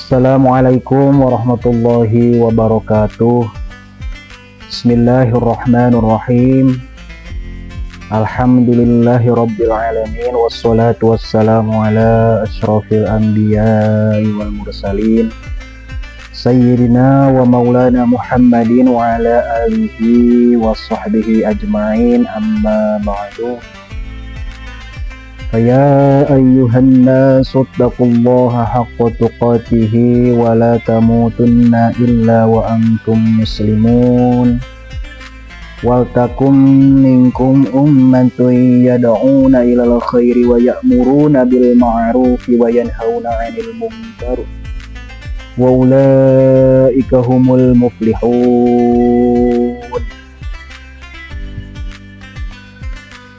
Assalamualaikum warahmatullahi wabarakatuh. Bismillahirrahmanirrahim. Alhamdulillahi rabbil alamin. Wassalatu wassalamu ala asyrafil anbiya'i wal mursalin Sayyidina wa maulana Muhammadin wa ala alihi wa sahbihi ajma'in, amma ba'du. Ya ayyuhan nasu taqullaha haqqa tuqatihi wa la tamutunna illa wa antum muslimun. Wal takum minkum ummatun yad'una ilal khairi wa ya'muruna bil ma'rufi wa yanhauna 'anil munkar wa ulaika humul muflihun.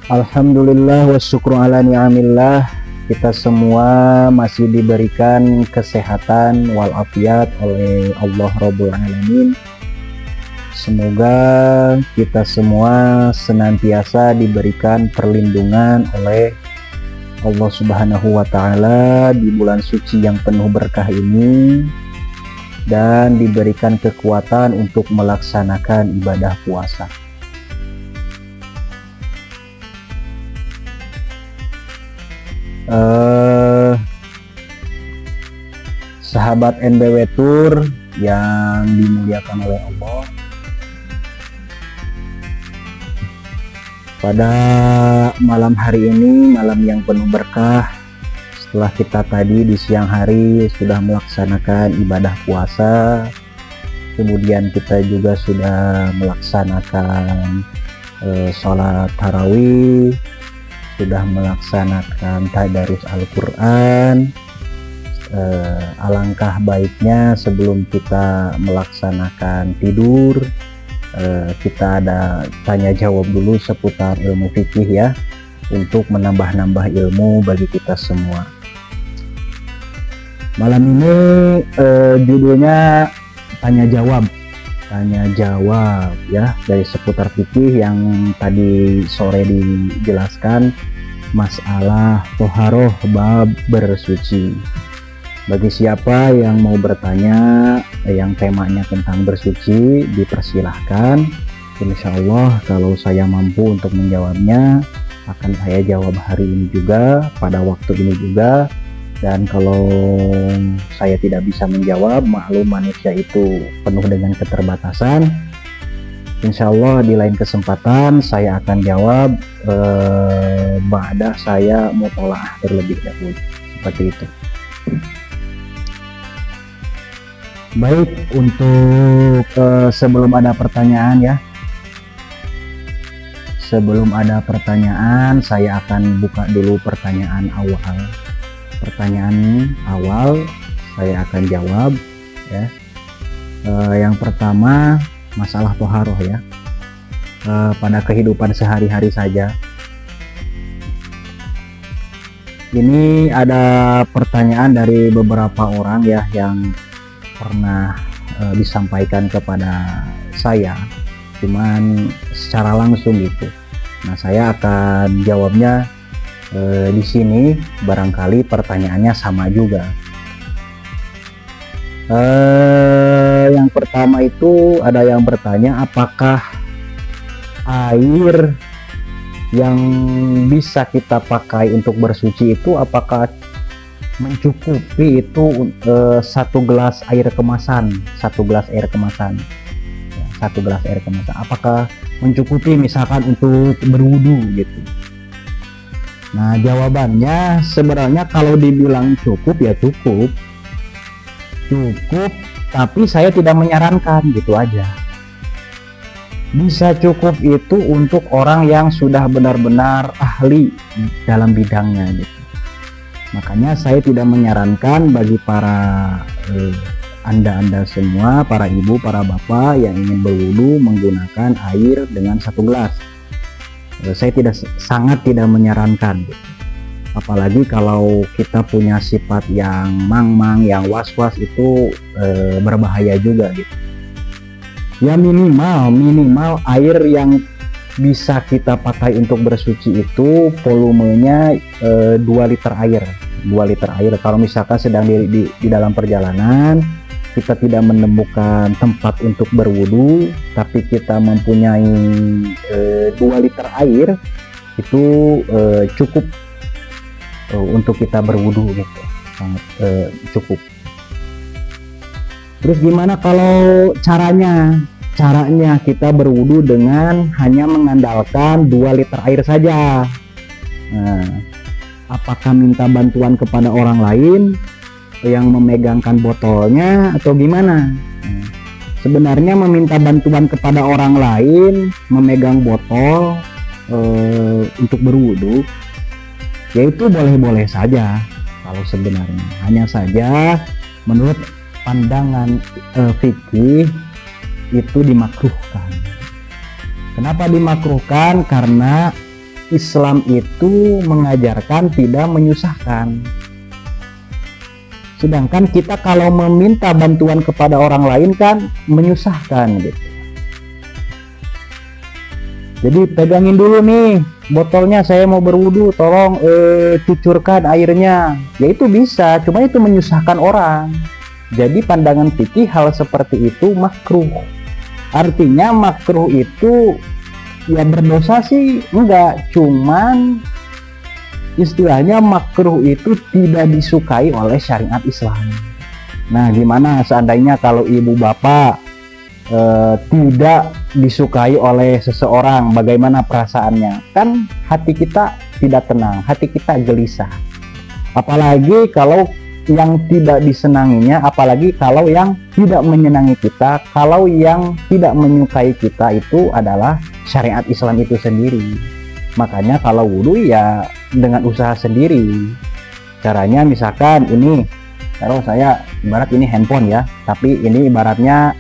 Alhamdulillah wa syukru ala ni'amillah. Kita semua masih diberikan kesehatan walafiat oleh Allah Rabbul Alamin. Semoga kita semua senantiasa diberikan perlindungan oleh Allah Subhanahu wa Ta'ala di bulan suci yang penuh berkah ini, dan diberikan kekuatan untuk melaksanakan ibadah puasa. Sahabat NBW Tour yang dimuliakan oleh Allah, pada malam hari ini, malam yang penuh berkah, setelah kita tadi di siang hari sudah melaksanakan ibadah puasa, kemudian kita juga sudah melaksanakan sholat tarawih, sudah melaksanakan tadarus Al-Quran. Alangkah baiknya sebelum kita melaksanakan tidur, kita ada tanya jawab dulu seputar ilmu fikih ya, untuk menambah-nambah ilmu bagi kita semua. Malam ini judulnya tanya jawab ya, dari seputar fikih yang tadi sore dijelaskan, masalah toharoh bab bersuci. Bagi siapa yang mau bertanya yang temanya tentang bersuci, dipersilahkan. Insya Allah kalau saya mampu untuk menjawabnya, akan saya jawab hari ini juga, pada waktu ini juga. Dan kalau saya tidak bisa menjawab, maklum manusia itu penuh dengan keterbatasan, insya Allah di lain kesempatan saya akan jawab ba'da saya mutolaah terlebih dahulu, seperti itu. Baik, untuk sebelum ada pertanyaan ya, sebelum ada pertanyaan saya akan buka dulu pertanyaan awal. Pertanyaan awal saya akan jawab ya. Yang pertama, masalah toharoh ya, pada kehidupan sehari-hari saja. Ini ada pertanyaan dari beberapa orang ya, yang pernah disampaikan kepada saya, cuman secara langsung gitu. Nah, saya akan jawabnya di sini, barangkali pertanyaannya sama juga. Yang pertama itu ada yang bertanya, apakah air yang bisa kita pakai untuk bersuci itu apakah mencukupi itu satu gelas air kemasan, apakah mencukupi misalkan untuk berwudu gitu. Nah, jawabannya sebenarnya kalau dibilang cukup ya cukup, tapi saya tidak menyarankan, gitu aja. Bisa cukup itu untuk orang yang sudah benar-benar ahli dalam bidangnya gitu. Makanya saya tidak menyarankan bagi para anda semua, para ibu, para bapak yang ingin berwudu menggunakan air dengan satu gelas. Saya sangat tidak menyarankan gitu. Apalagi kalau kita punya sifat yang mang-mang, yang was-was, itu berbahaya juga gitu. Ya minimal air yang bisa kita pakai untuk bersuci itu volumenya 2 liter air. 2 liter air. Kalau misalkan sedang di dalam perjalanan, kita tidak menemukan tempat untuk berwudu, tapi kita mempunyai 2 liter air, itu cukup untuk kita berwudu gitu, sangat cukup. Terus gimana kalau caranya? Caranya kita berwudu dengan hanya mengandalkan 2 liter air saja. Nah, apakah minta bantuan kepada orang lain yang memegangkan botolnya atau gimana? Nah, sebenarnya meminta bantuan kepada orang lain memegang botol untuk berwudu, yaitu boleh-boleh saja kalau sebenarnya. Hanya saja menurut pandangan fikih itu dimakruhkan. Kenapa dimakruhkan? Karena Islam itu mengajarkan tidak menyusahkan. Sedangkan kita kalau meminta bantuan kepada orang lain kan menyusahkan gitu. Jadi pegangin dulu nih botolnya, saya mau berwudu, tolong cucurkan airnya. Ya itu bisa, cuma itu menyusahkan orang. Jadi pandangan fikih hal seperti itu makruh. Artinya makruh itu ya berdosa sih enggak, cuman istilahnya makruh itu tidak disukai oleh syariat Islam. Nah, gimana seandainya kalau ibu bapak tidak disukai oleh seseorang, bagaimana perasaannya? Kan hati kita tidak tenang, hati kita gelisah. Apalagi kalau yang tidak disenanginya, apalagi kalau yang tidak menyenangi kita, kalau yang tidak menyukai kita itu adalah syariat Islam itu sendiri. Makanya kalau wudhu ya dengan usaha sendiri. Caranya misalkan ini, taruh saya ibarat ini handphone ya, tapi ini ibaratnya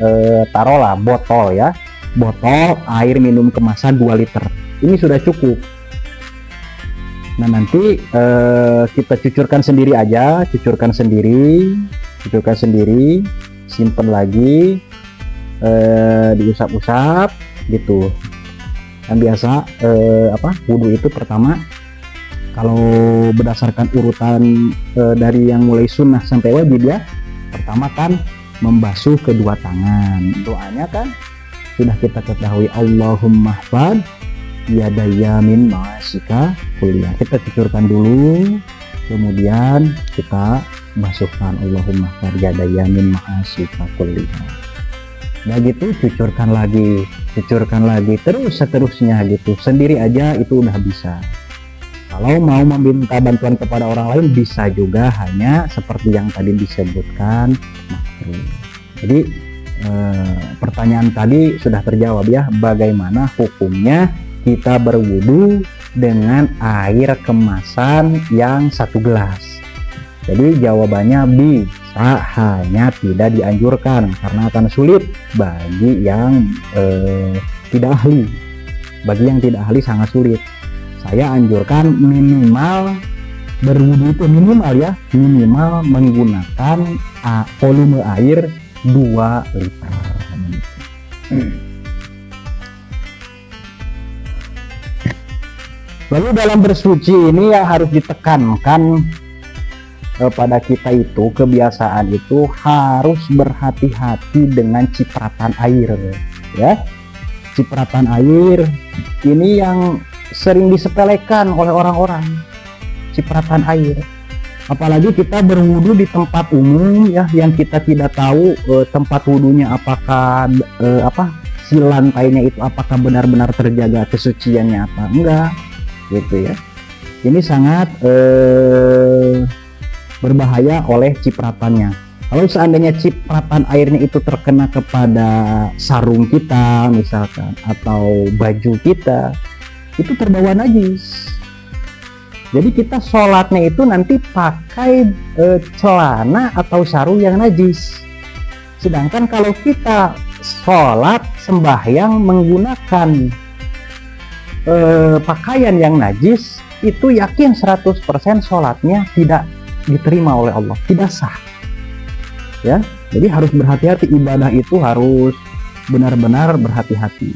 taruhlah botol ya, botol air minum kemasan 2 liter. Ini sudah cukup. Nah, nanti kita cucurkan sendiri aja, cucurkan sendiri, simpen lagi, diusap-usap gitu. Yang biasa wudhu itu pertama, kalau berdasarkan urutan dari yang mulai sunnah sampai wajib ya, pertama kan membasuh kedua tangan. Doanya kan sudah kita ketahui, Allahumma hfad yadaya min ma'asika kuliah. Kita cucurkan dulu, kemudian kita basuhkan, Allahumma hfad yadaya min ma'asika kuliah. Nah gitu, cucurkan lagi, terus seterusnya gitu. Sendiri aja itu udah bisa. Kalau mau meminta bantuan kepada orang lain bisa juga, hanya seperti yang tadi disebutkan makruh. Jadi pertanyaan tadi sudah terjawab ya, bagaimana hukumnya kita berwudu dengan air kemasan yang 1 gelas. Jadi jawabannya bisa, hanya tidak dianjurkan karena akan sulit bagi yang tidak ahli. Bagi yang tidak ahli sangat sulit. Saya anjurkan minimal berwudu itu minimal menggunakan volume air 2 liter. Lalu dalam bersuci ini yang harus ditekankan pada kita itu, kebiasaan itu harus berhati-hati dengan cipratan air ya. Cipratan air ini yang sering disepelekan oleh orang-orang, cipratan air. Apalagi kita berwudu di tempat umum ya, yang kita tidak tahu tempat wudunya apakah si lantainya itu apakah benar-benar terjaga kesuciannya apa enggak gitu ya. Ini sangat berbahaya oleh cipratannya. Kalau seandainya cipratan airnya itu terkena kepada sarung kita misalkan, atau baju kita, itu terbawa najis. Jadi kita sholatnya itu nanti pakai celana atau sarung yang najis. Sedangkan kalau kita sholat sembahyang menggunakan pakaian yang najis, itu yakin 100% sholatnya tidak diterima oleh Allah, tidak sah ya. Jadi harus berhati-hati, ibadah itu harus benar-benar berhati-hati.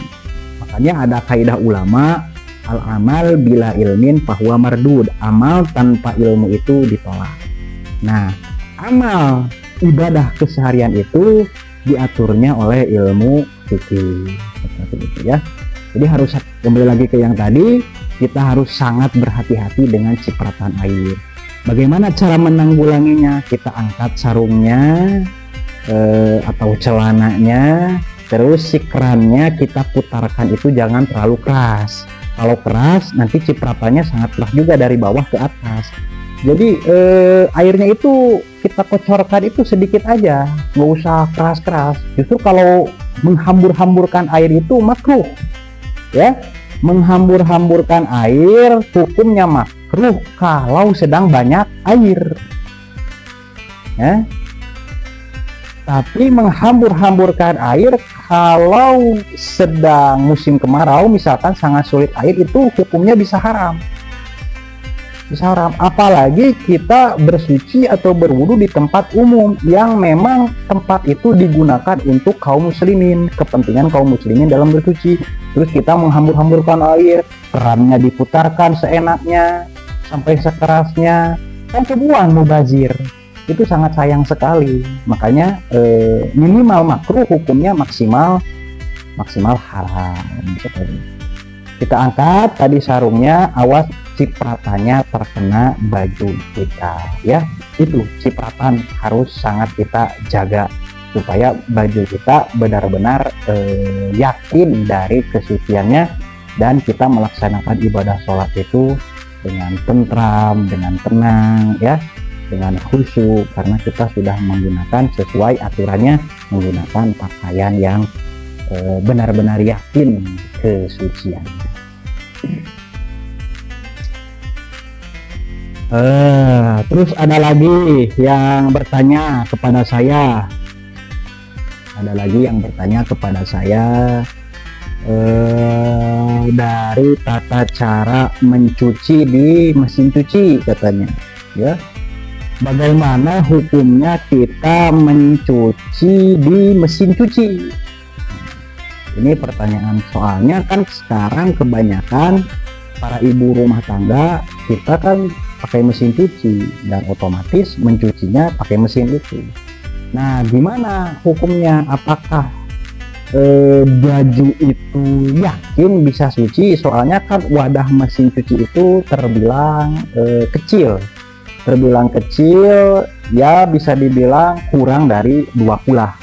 Makanya ada kaidah ulama, al amal bila ilmin fahuwa mardud, amal tanpa ilmu itu ditolak. Nah, amal ibadah keseharian itu diaturnya oleh ilmu fikih, seperti itu ya. Jadi harus kembali lagi ke yang tadi, kita harus sangat berhati-hati dengan cipratan air. Bagaimana cara menanggulanginya? Kita angkat sarungnya atau celananya, terus si kerannya kita putarkan itu jangan terlalu keras. Kalau keras nanti cipratannya sangat keras juga dari bawah ke atas. Jadi airnya itu kita kocorkan itu sedikit aja, nggak usah keras-keras. Justru kalau menghambur-hamburkan air itu makruh, ya. Menghambur-hamburkan air hukumnya makruh kalau sedang banyak air, ya. Tapi menghambur-hamburkan air kalau sedang musim kemarau, misalkan sangat sulit air, itu hukumnya bisa haram. Bisa haram. Apalagi kita bersuci atau berwudu di tempat umum yang memang tempat itu digunakan untuk kaum muslimin, kepentingan kaum muslimin dalam bersuci. Terus kita menghambur-hamburkan air, kerannya diputarkan seenaknya sampai sekerasnya, kan kebuang mubazir. Itu sangat sayang sekali. Makanya minimal makruh, hukumnya maksimal haram. Kita angkat tadi sarungnya, awas cipratannya terkena baju kita, ya. Itu cipratan harus sangat kita jaga supaya baju kita benar-benar yakin dari kesuciannya, dan kita melaksanakan ibadah sholat itu dengan tentram, dengan tenang, ya, dengan khusyuk, karena kita sudah menggunakan sesuai aturannya, menggunakan pakaian yang benar-benar yakin kesuciannya. Terus ada lagi yang bertanya kepada saya, dari tata cara mencuci di mesin cuci, katanya, ya. Bagaimana hukumnya kita mencuci di mesin cuci? Ini pertanyaan, soalnya kan sekarang kebanyakan para ibu rumah tangga kita kan pakai mesin cuci, dan otomatis mencucinya pakai mesin itu. Nah, gimana hukumnya? Apakah baju itu yakin bisa suci? Soalnya kan wadah mesin cuci itu terbilang kecil, ya, bisa dibilang kurang dari 2 kulah.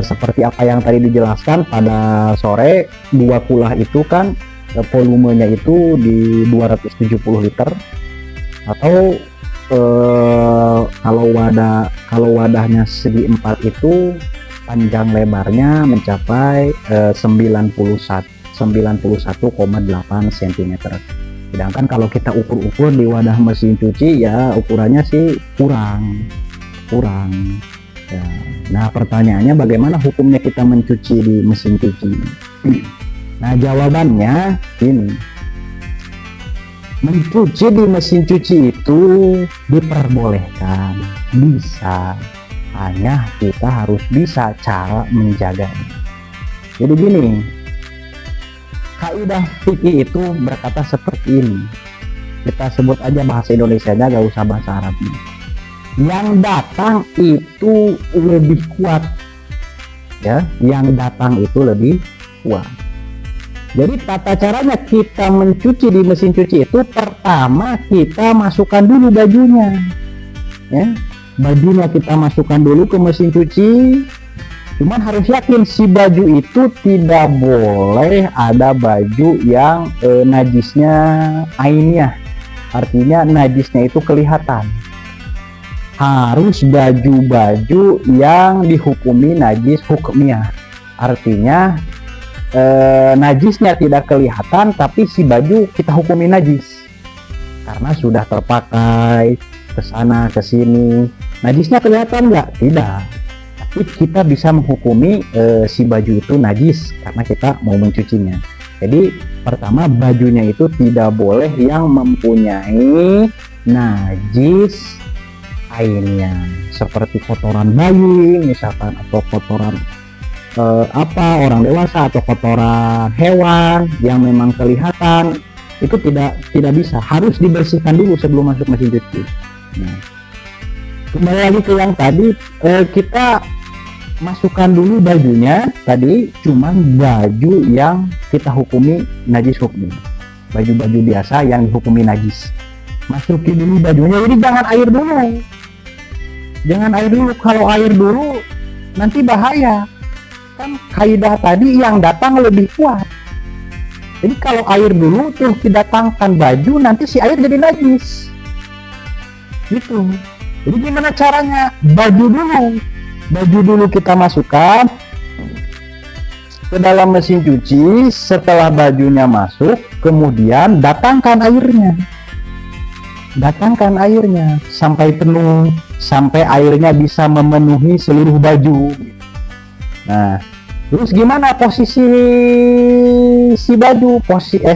Seperti apa yang tadi dijelaskan pada sore, 2 kulah itu kan volumenya itu di 270 liter, atau kalau wadahnya segi 4 itu panjang lebarnya mencapai 91,8 cm. Sedangkan kalau kita ukur-ukur di wadah mesin cuci, ya ukurannya sih kurang ya. Nah, pertanyaannya bagaimana hukumnya kita mencuci di mesin cuci? Nah, jawabannya ini, mencuci di mesin cuci itu diperbolehkan, bisa, hanya kita harus bisa cara menjaganya. Jadi gini, kaidah fikih itu berkata seperti ini, kita sebut aja bahasa Indonesianya, gak usah bahasa Arabnya. Yang datang itu lebih kuat, ya, yang datang itu lebih kuat. Jadi tata caranya kita mencuci di mesin cuci itu, pertama kita masukkan dulu bajunya, ya, bajunya kita masukkan dulu ke mesin cuci. Cuman harus yakin si baju itu tidak boleh ada baju yang najisnya ainiyah, artinya najisnya itu kelihatan. Harus baju-baju yang dihukumi najis hukmiyah, artinya najisnya tidak kelihatan tapi si baju kita hukumi najis karena sudah terpakai ke sana ke sini. Najisnya kelihatan nggak? Tidak, tapi kita bisa menghukumi si baju itu najis karena kita mau mencucinya. Jadi pertama, bajunya itu tidak boleh yang mempunyai najis ainnya, seperti kotoran bayi misalkan, atau kotoran apa orang dewasa atau kotoran hewan yang memang kelihatan, itu tidak bisa, harus dibersihkan dulu sebelum masuk mesin cuci. Nah, kembali lagi ke yang tadi, kita masukkan dulu bajunya tadi, cuman baju yang kita hukumi najis hukum, baju-baju biasa yang dihukumi najis, masukin dulu bajunya. Jadi jangan air dulu, kalau air dulu nanti bahaya kan, kaidah tadi yang datang lebih kuat. Jadi kalau air dulu tuh didatangkan baju, nanti si air jadi najis gitu. Jadi gimana caranya? Baju dulu kita masukkan ke dalam mesin cuci. Setelah bajunya masuk, kemudian datangkan airnya sampai penuh, sampai airnya bisa memenuhi seluruh baju. Nah, terus gimana posisi si baju,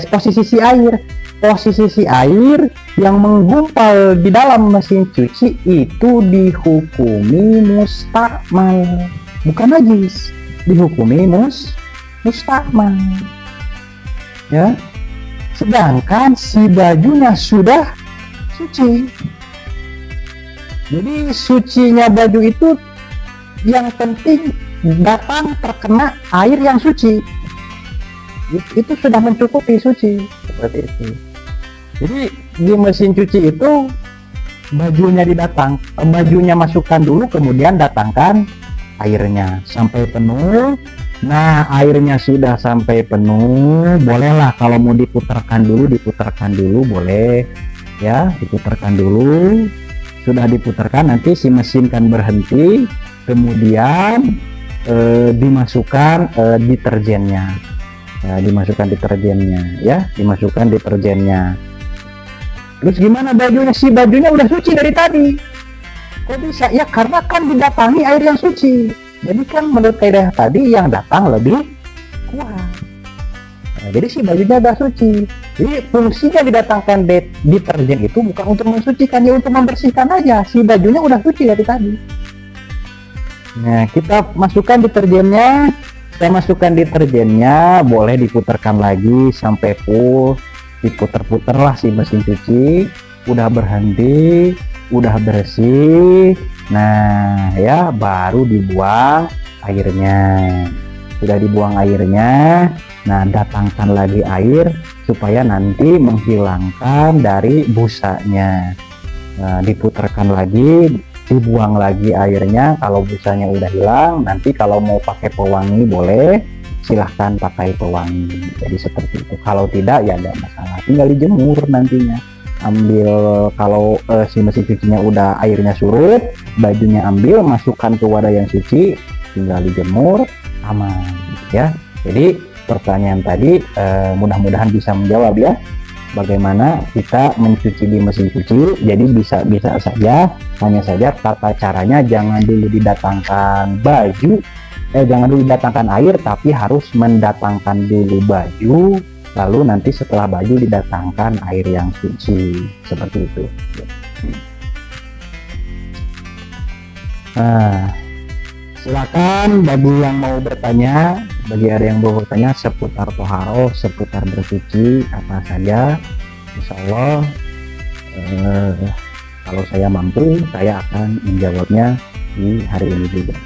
posisi si air? Posisi si air yang menggumpal di dalam mesin cuci itu dihukumi mustakmal, bukan najis, dihukumi mustakmal. Ya. Sedangkan si bajunya sudah suci. Jadi sucinya baju itu yang penting datang terkena air yang suci, itu sudah mencukupi suci, seperti itu. Jadi di mesin cuci itu bajunya masukkan dulu, kemudian datangkan airnya sampai penuh. Nah, airnya sudah sampai penuh, bolehlah kalau mau diputarkan dulu boleh ya, diputarkan dulu. Sudah diputarkan, nanti si mesin kan berhenti, kemudian dimasukkan deterjennya, dimasukkan deterjennya. Terus gimana bajunya? Si bajunya udah suci dari tadi. Kok bisa? Ya karena kan didatangi air yang suci. Jadi kan menurut kaidah tadi yang datang lebih kuat. Nah, jadi si bajunya udah suci. Jadi fungsinya didatangkan deterjen itu bukan untuk mensucikan, ya untuk membersihkan aja. Si bajunya udah suci dari tadi. Nah, kita masukkan deterjennya. Saya masukkan deterjennya, boleh diputarkan lagi sampai full. Diputer-puter lah si mesin cuci, udah berhenti, udah bersih. Nah ya, baru dibuang airnya. Sudah dibuang airnya, nah datangkan lagi air supaya nanti menghilangkan dari busanya. Nah, diputarkan lagi, dibuang lagi airnya. Kalau busanya udah hilang, nanti kalau mau pakai pewangi boleh, silahkan pakai pewangi. Jadi seperti itu. Kalau tidak ya enggak masalah, tinggal dijemur nantinya. Ambil, kalau si mesin cucinya udah airnya surut, bajunya ambil, masukkan ke wadah yang suci, tinggal dijemur, aman ya. Jadi pertanyaan tadi mudah-mudahan bisa menjawab ya, bagaimana kita mencuci di mesin cuci. Jadi bisa saja, hanya saja tata caranya jangan dulu didatangkan jangan dulu didatangkan air, tapi harus mendatangkan dulu baju, lalu nanti setelah baju didatangkan air yang suci, seperti itu. Nah, silakan bagi yang mau bertanya, seputar toharoh, seputar bersuci apa saja, insya Allah kalau saya mampu, saya akan menjawabnya di hari ini juga.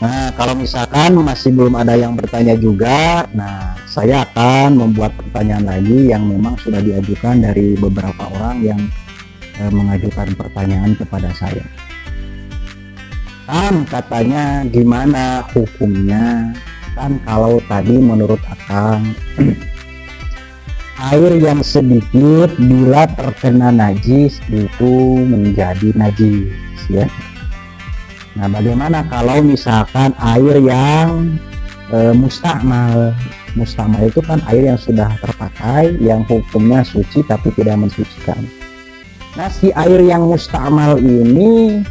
Nah, kalau misalkan masih belum ada yang bertanya juga, nah saya akan membuat pertanyaan lagi yang memang sudah diajukan dari beberapa orang yang mengajukan pertanyaan kepada saya. Kan katanya gimana hukumnya? Kan kalau tadi menurut Akang air yang sedikit bila terkena najis itu menjadi najis ya. Nah, bagaimana kalau misalkan air yang mustakmal itu kan air yang sudah terpakai, yang hukumnya suci tapi tidak mensucikan. Nah, si air yang mustakmal ini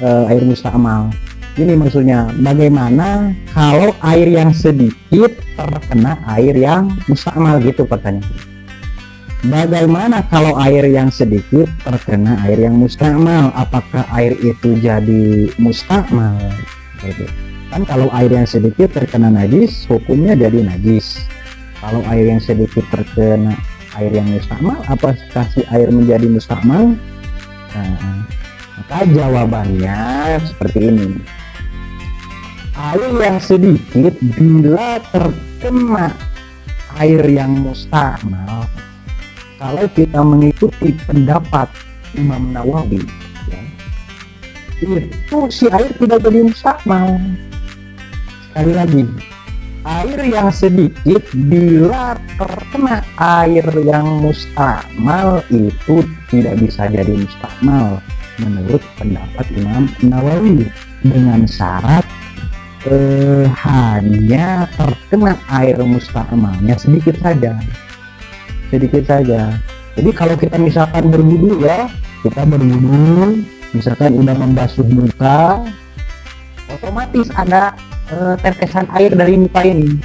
air mustakmal Ini maksudnya, bagaimana kalau air yang sedikit terkena air yang mustakmal, gitu pertanyaan. Bagaimana kalau air yang sedikit terkena air yang mustakmal? Apakah air itu jadi mustakmal? Kan kalau air yang sedikit terkena najis, hukumnya jadi najis. Kalau air yang sedikit terkena air yang mustakmal, apakah si air menjadi mustakmal? Nah, maka jawabannya seperti ini. Air yang sedikit bila terkena air yang mustakmal, kalau kita mengikuti pendapat Imam Nawawi, ya, itu si air tidak jadi mustakmal. Sekali lagi, air yang sedikit bila terkena air yang mustakmal itu tidak bisa jadi mustakmal menurut pendapat Imam Nawawi, dengan syarat hanya terkena air mustakmalnya sedikit saja. Jadi kalau kita misalkan berwudu, ya, kita berwudu, misalkan udah membasuh muka, otomatis ada tetesan air dari muka ini.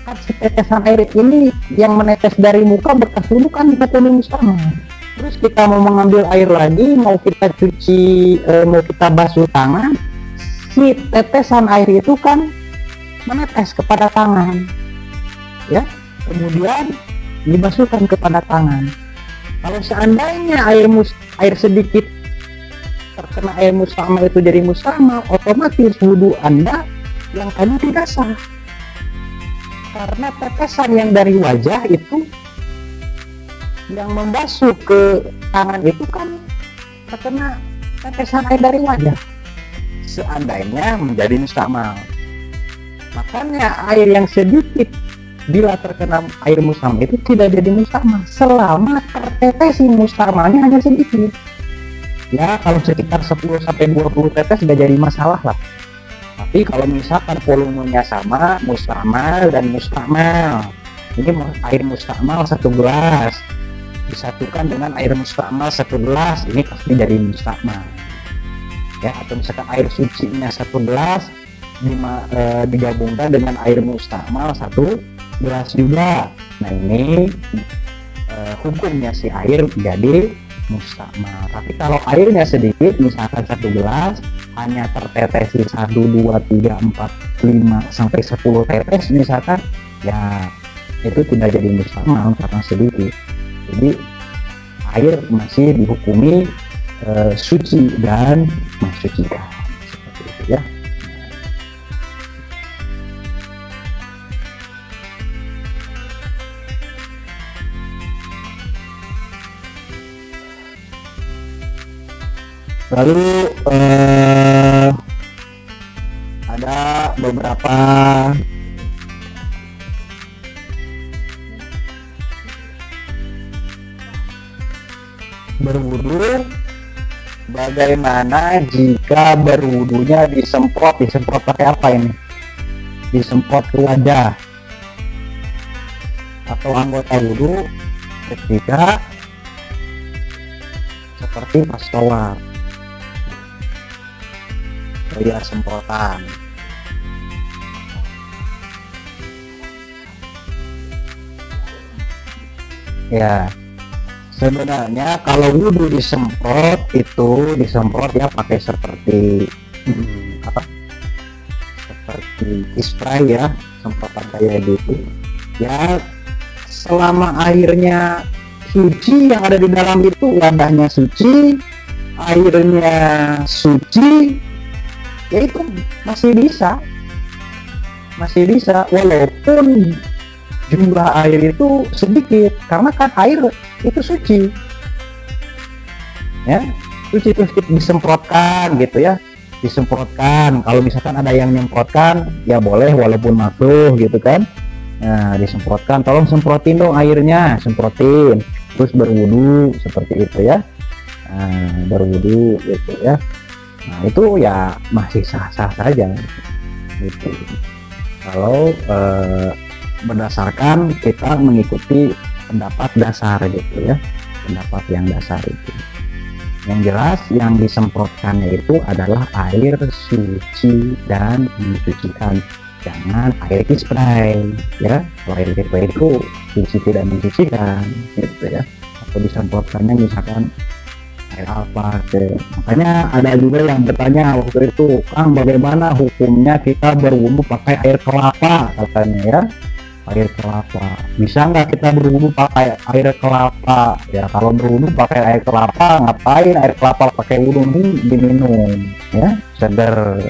Kan tetesan air ini yang menetes dari muka bekas wudu kan dikatakan mustakmal. Terus kita mau mengambil air lagi, mau kita cuci, mau kita basuh tangan, si tetesan air itu kan menetes kepada tangan, ya, kemudian dibasuhkan kepada tangan. Kalau seandainya air sedikit terkena air mustakmal itu jadi mustakmal, otomatis wudu Anda yang tadi tidak sah, karena tetesan yang dari wajah itu yang membasuh ke tangan itu kan terkena tetesan air dari wajah, seandainya menjadi mustakmal. Makanya air yang sedikit bila terkena air mustakmal itu tidak jadi mustakmal selama tertetesi mustakmalnya hanya sedikit. Ya, kalau sekitar 10-20 tetes sudah jadi masalah lah. Tapi kalau misalkan volumenya sama, mustakmal dan mustakmal, ini air mustakmal 1 gelas disatukan dengan air mustakmal 1 gelas, ini pasti jadi mustakmal. Ya, atau misalkan air sucinya 1 gelas digabungkan dengan air mustakmal 1 gelas juga. Nah, ini hukumnya si air jadi mustakmal. Tapi kalau airnya sedikit, misalkan 1 gelas hanya tertetesi 1, 2, 3, 4, 5 sampai 10 tetes misalkan, ya itu tidak jadi mustakmal karena sedikit. Jadi air masih dihukumi suci dan mensucikan, seperti itu ya. Lalu ada beberapa berwudu, bagaimana jika berwudunya disemprot pakai apa ini? Disemprot ke wajah atau anggota wudu ketika seperti pas sholat, ya semprotan. Ya, sebenarnya kalau wudhu disemprot itu ya pakai seperti seperti spray ya, semprotan kayak gitu ya. Selama airnya suci, yang ada di dalam itu wadahnya suci, airnya suci, ya itu masih bisa walaupun jumlah air itu sedikit, karena kan air itu suci ya, suci. Terus disemprotkan gitu ya, disemprotkan. Kalau misalkan ada yang nyemprotkan ya boleh walaupun makruh gitu kan. Nah, disemprotkan, tolong semprotin dong airnya, semprotin, terus berwudu seperti itu ya. Nah, berwudu gitu ya. Nah, itu ya masih sah-sah saja gitu. Kalau berdasarkan kita mengikuti pendapat dasar gitu ya, pendapat yang dasar itu. Yang jelas yang disemprotkannya itu adalah air suci dan mensucikan, jangan air spray ya. Kalau air spray itu suci tidak mensucikan gitu ya, atau disemprotkannya misalkan air apa gitu. Makanya ada juga yang bertanya waktu itu, Kang, bagaimana hukumnya kita berwudu pakai air kelapa katanya ya. Air kelapa, bisa nggak kita berwudu pakai air kelapa ya? Kalau berwudu pakai air kelapa, ngapain air kelapa pakai wudu, ini diminum ya, seger.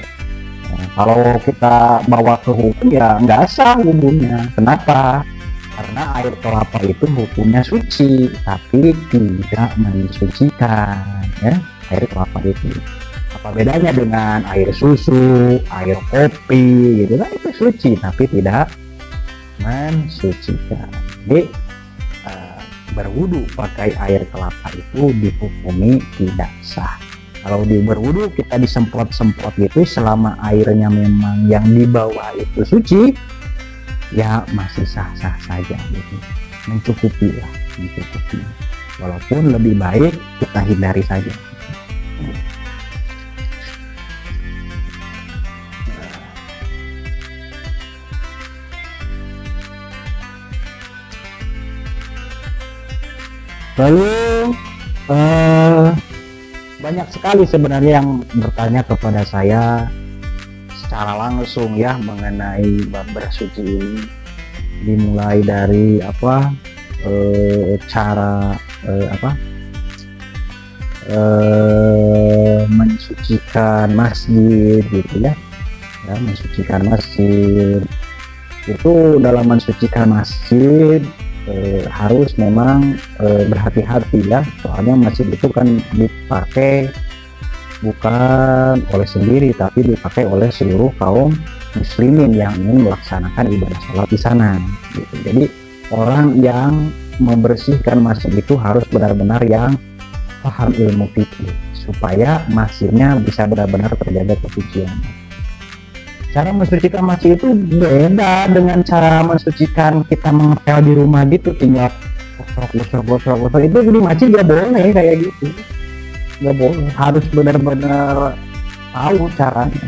Nah, kalau kita bawa ke hukum ya nggak sah wudunya. Kenapa? Karena air kelapa itu hukumnya suci tapi tidak mensucikan ya. Air kelapa itu apa bedanya dengan air susu, air kopi gitu kan, itu suci tapi tidak mensucikan. Jadi berwudu pakai air kelapa itu dihukumi tidak sah. Kalau di berwudu kita disemprot-semprot gitu, selama airnya memang yang di bawah itu suci ya masih sah-sah saja gitu, mencukupi lah, mencukupi. Walaupun lebih baik kita hindari saja. Lalu banyak sekali sebenarnya yang bertanya kepada saya secara langsung ya mengenai bab bersuci ini, dimulai dari cara mensucikan masjid gitu ya, mensucikan masjid itu. Dalam mensucikan masjid harus memang berhati-hati ya, soalnya masjid itu kan dipakai bukan oleh sendiri tapi dipakai oleh seluruh kaum muslimin yang ingin melaksanakan ibadah sholat di sana gitu. Jadi orang yang membersihkan masjid itu harus benar-benar yang paham ilmu fikih supaya masjidnya bisa benar-benar terjaga kesucian. Cara mensucikan masjid itu beda dengan cara mensucikan kita mengepel di rumah gitu, tinggal gosok itu di masjid nggak boleh kayak gitu, nggak boleh. Harus benar-benar tahu caranya.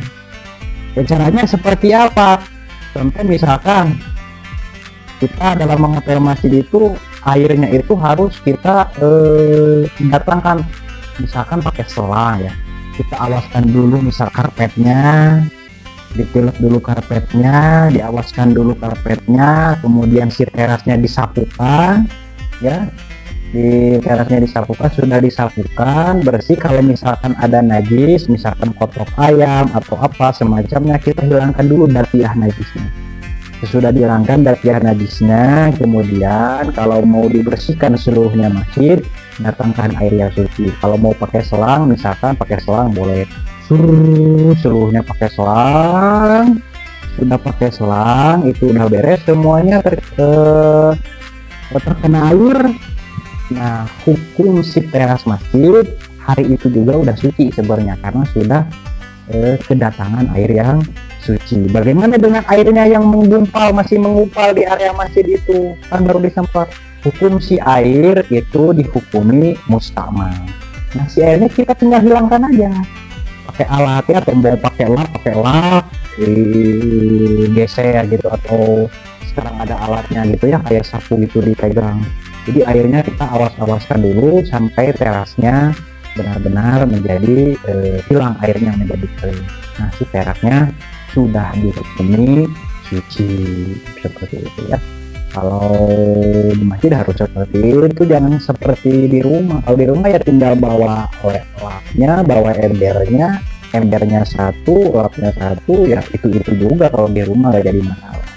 Ya, caranya seperti apa? Contoh misalkan kita dalam mengepel masjid itu airnya itu harus kita datangkan misalkan pakai selang ya, kita awaskan dulu misal karpetnya, dipilih dulu karpetnya, diawaskan dulu karpetnya, kemudian si terasnya disapukan ya, di terasnya disapukan, sudah disapukan bersih. Kalau misalkan ada najis, misalkan kotok ayam atau apa semacamnya, kita hilangkan dulu datiah najisnya. Sesudah dihilangkan datiah najisnya, kemudian kalau mau dibersihkan seluruhnya masjid, datangkan air yang suci. Kalau mau pakai selang, misalkan pakai selang boleh, seluruhnya pakai selang. Sudah pakai selang, itu udah beres semuanya, terkena air. Nah, hukum si teras masjid hari itu juga udah suci sebenarnya, karena sudah kedatangan air yang suci. Bagaimana dengan airnya yang menggumpal, masih menggumpal di area masjid itu, kan baru disemprot? Hukum si air itu dihukumi mustamal. Nah, si airnya kita tinggal hilangkan aja pakai alatnya, atau mau pakai lap geser gitu, atau sekarang ada alatnya gitu ya, kayak sapu gitu dipegang. Jadi airnya kita awas-awaskan dulu sampai terasnya benar-benar menjadi hilang airnya, menjadi kering. Nah, si terasnya sudah dihukumi suci seperti itu ya. Kalau di masjid harus seperti itu, jangan seperti di rumah. Kalau di rumah ya tinggal bawa lapnya, bawa embernya satu, lapnya satu, ya itu juga. Kalau di rumah gak jadi masalah.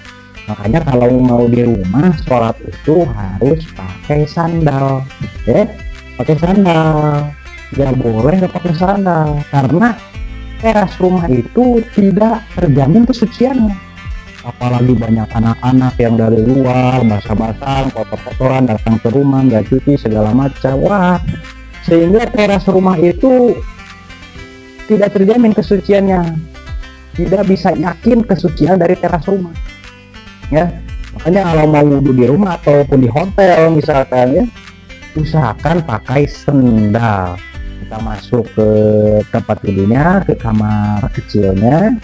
Makanya kalau mau di rumah sholat itu harus pakai sandal ya, pakai sandal. Gak boleh gak pakai sandal, karena teras rumah itu tidak terjamin kesuciannya. Apalagi banyak anak-anak yang dari luar basah-basahan, kotor-kotoran datang ke rumah, nggak cuci segala macam, wah, sehingga teras rumah itu tidak terjamin kesuciannya, tidak bisa yakin kesucian dari teras rumah ya. Makanya kalau mau wudhu di rumah ataupun di hotel misalkan ya, usahakan pakai sendal, kita masuk ke tempat wudhunya, ke kamar kecilnya,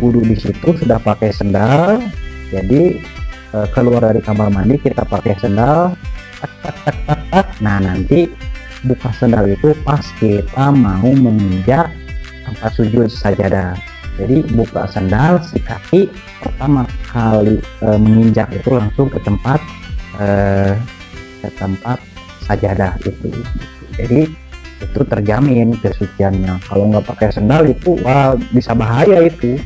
wudhu di situ sudah pakai sendal. Jadi keluar dari kamar mandi kita pakai sendal, tak, tak, tak, tak, tak. Nah nanti buka sendal itu pas kita mau menginjak tempat sujud sajadah. Jadi buka sendal, si kaki pertama kali menginjak itu langsung ke tempat sajadah itu. Jadi itu terjamin kesuciannya. Kalau nggak pakai sendal itu wah bisa bahaya itu,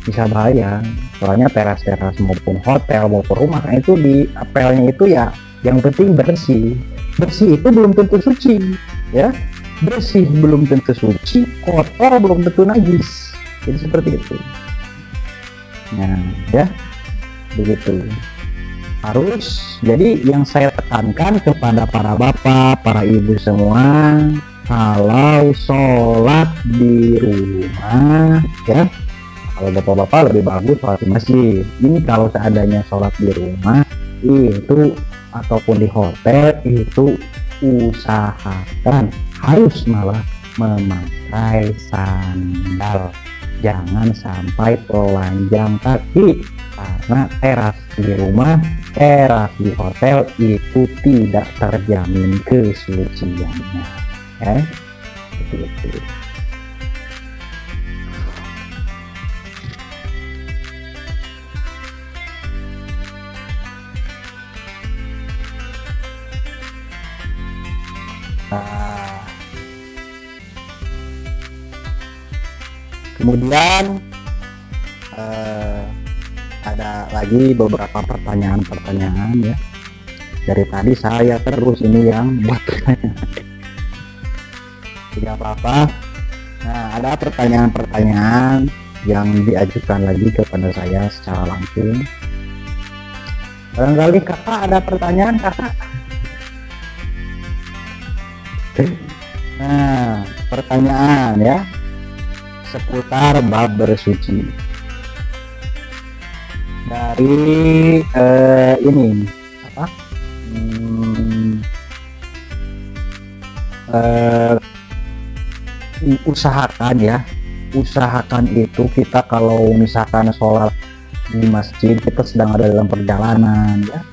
bisa bahaya. Soalnya teras-teras maupun hotel maupun rumah itu di apelnya itu ya yang penting bersih. Bersih itu belum tentu suci, ya. Bersih belum tentu suci, kotor belum tentu najis. Jadi seperti itu. Nah, ya begitu. Harus, jadi yang saya tekankan kepada para bapak, para ibu semua, kalau sholat di rumah, ya, kalau bapak-bapak lebih bagus sholat di masjid. Ini kalau seandainya sholat di rumah itu ataupun di hotel itu usahakan harus malah memakai sandal, jangan sampai telanjang kaki. Karena teras di rumah, teras di hotel itu tidak terjamin kesuciannya, ya. Betul. Nah, kemudian ada lagi beberapa pertanyaan ya. Dari tadi saya terus ini yang buat tidak apa-apa. Nah, ada pertanyaan-pertanyaan yang diajukan lagi kepada saya secara langsung. Barangkali kakak ada pertanyaan kakak. Nah, pertanyaan ya seputar bab bersuci dari ini apa? Usahakan itu kita kalau misalkan sholat di masjid, kita sedang ada dalam perjalanan ya,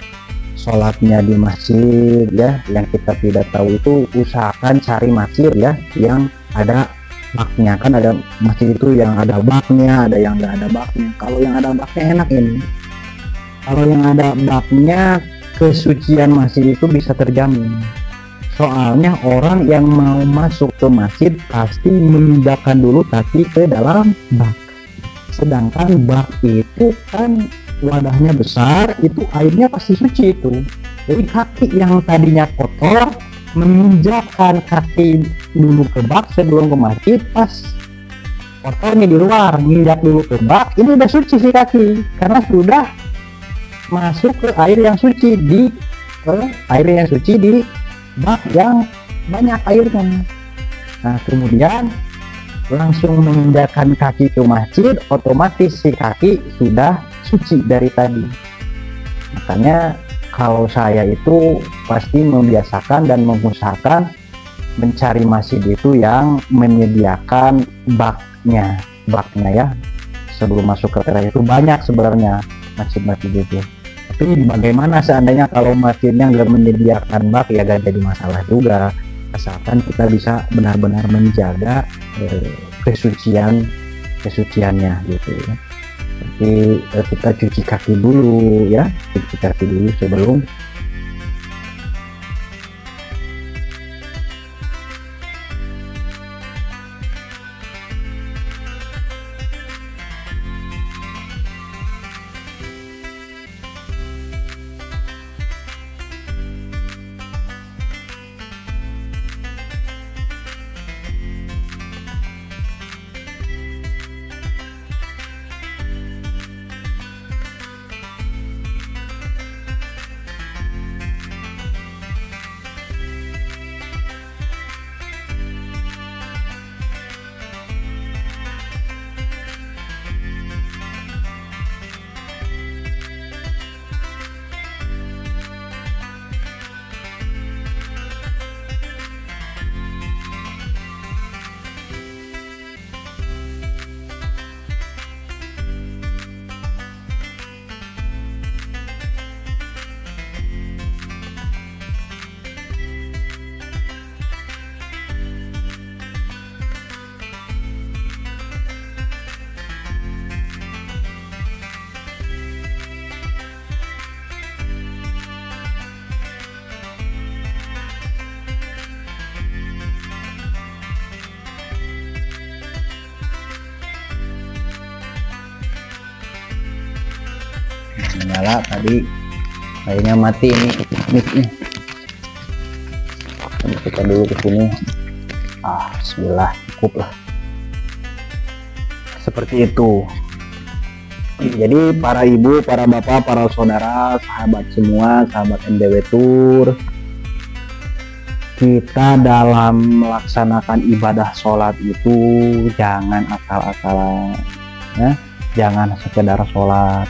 sholatnya di masjid ya, yang kita tidak tahu itu usahakan cari masjid ya yang ada baknya. Kan ada masjid itu yang ada baknya, ada yang nggak ada baknya. Kalau yang ada baknya enak ini, kalau yang ada baknya kesucian masjid itu bisa terjamin. Soalnya orang yang mau masuk ke masjid pasti memindahkan dulu kaki ke dalam bak. Sedangkan bak itu kan wadahnya besar, itu airnya pasti suci itu. Jadi kaki yang tadinya kotor menginjakkan kaki dulu ke bak sebelum ke masjid, pas kotornya di luar, nginjak dulu ke bak, ini udah suci si kaki karena sudah masuk ke air yang suci di bak yang banyak airnya. Nah, kemudian langsung menginjakkan kaki ke masjid, otomatis si kaki sudah suci dari tadi. Makanya kalau saya itu pasti membiasakan dan mengusahakan mencari masjid itu yang menyediakan baknya ya. Sebelum masuk ke teras itu banyak sebenarnya masjid-masjid itu. Tapi bagaimana seandainya kalau masjidnya nggak menyediakan bak, ya gak jadi masalah juga, asalkan kita bisa benar-benar menjaga kesuciannya gitu ya. Jadi kita cuci kaki dulu ya, cuci kaki dulu sebelum menyala tadi, kayaknya mati ini mic-nya. Kita dulu ke sini. Bismillah, cukup lah. Seperti itu. Jadi para ibu, para bapak, para saudara, sahabat semua, sahabat NDW Tour, kita dalam melaksanakan ibadah sholat itu jangan asal-asalan, ya. Jangan sekedar sholat,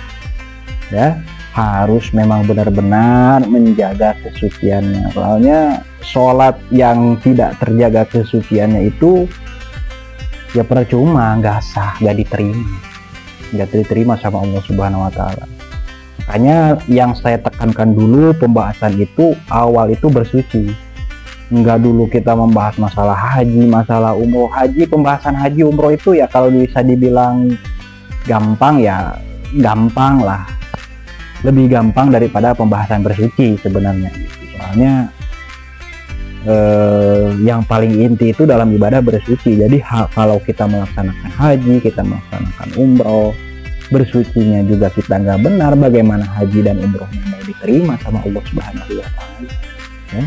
ya. Harus memang benar-benar menjaga kesuciannya. Soalnya sholat yang tidak terjaga kesuciannya itu ya percuma, nggak sah, nggak diterima sama Allah Subhanahu Wa Taala. Makanya yang saya tekankan dulu pembahasan itu awal itu bersuci. Nggak dulu kita membahas masalah haji, masalah umroh. Pembahasan haji umroh itu ya kalau bisa dibilang gampang ya gampang lah, lebih gampang daripada pembahasan bersuci sebenarnya. Soalnya yang paling inti itu dalam ibadah bersuci. Jadi kalau kita melaksanakan haji, kita melaksanakan umroh, bersucinya juga kita nggak benar, bagaimana haji dan umrohnya mau diterima sama Allah Subhanahu Wa Taala, ya?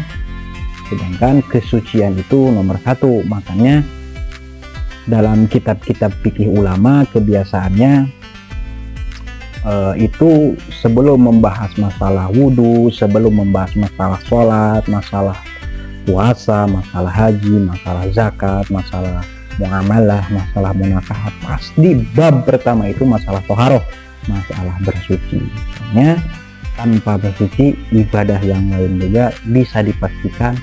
Sedangkan kesucian itu nomor satu. Makanya dalam kitab-kitab fikih ulama kebiasaannya itu sebelum membahas masalah wudhu, sebelum membahas masalah sholat, masalah puasa, masalah haji, masalah zakat, masalah muamalah, masalah munakahat, pasti bab pertama itu masalah toharoh, masalah bersuci. Soalnya tanpa bersuci ibadah yang lain juga bisa dipastikan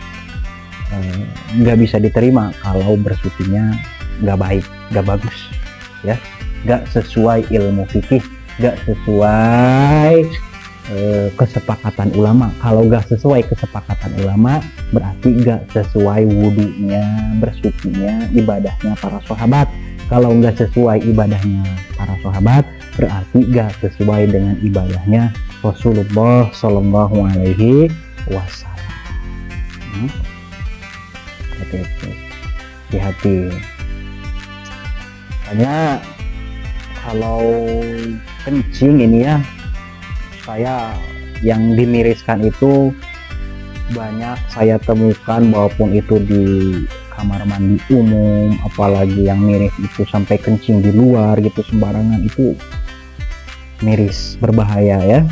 nggak bisa diterima kalau bersucinya nggak baik, nggak bagus, ya, nggak sesuai ilmu fikih, nggak sesuai kesepakatan ulama. Kalau nggak sesuai kesepakatan ulama berarti nggak sesuai wudhunya, bersucinya, ibadahnya para sahabat. Kalau nggak sesuai ibadahnya para sahabat berarti nggak sesuai dengan ibadahnya Rasulullah Shallallahu Alaihi Wasallam. Hati-hati. Hanya kalau kencing ini ya, saya yang dimiriskan itu banyak saya temukan, walaupun itu di kamar mandi umum, apalagi yang miris itu sampai kencing di luar gitu sembarangan, itu miris, berbahaya ya.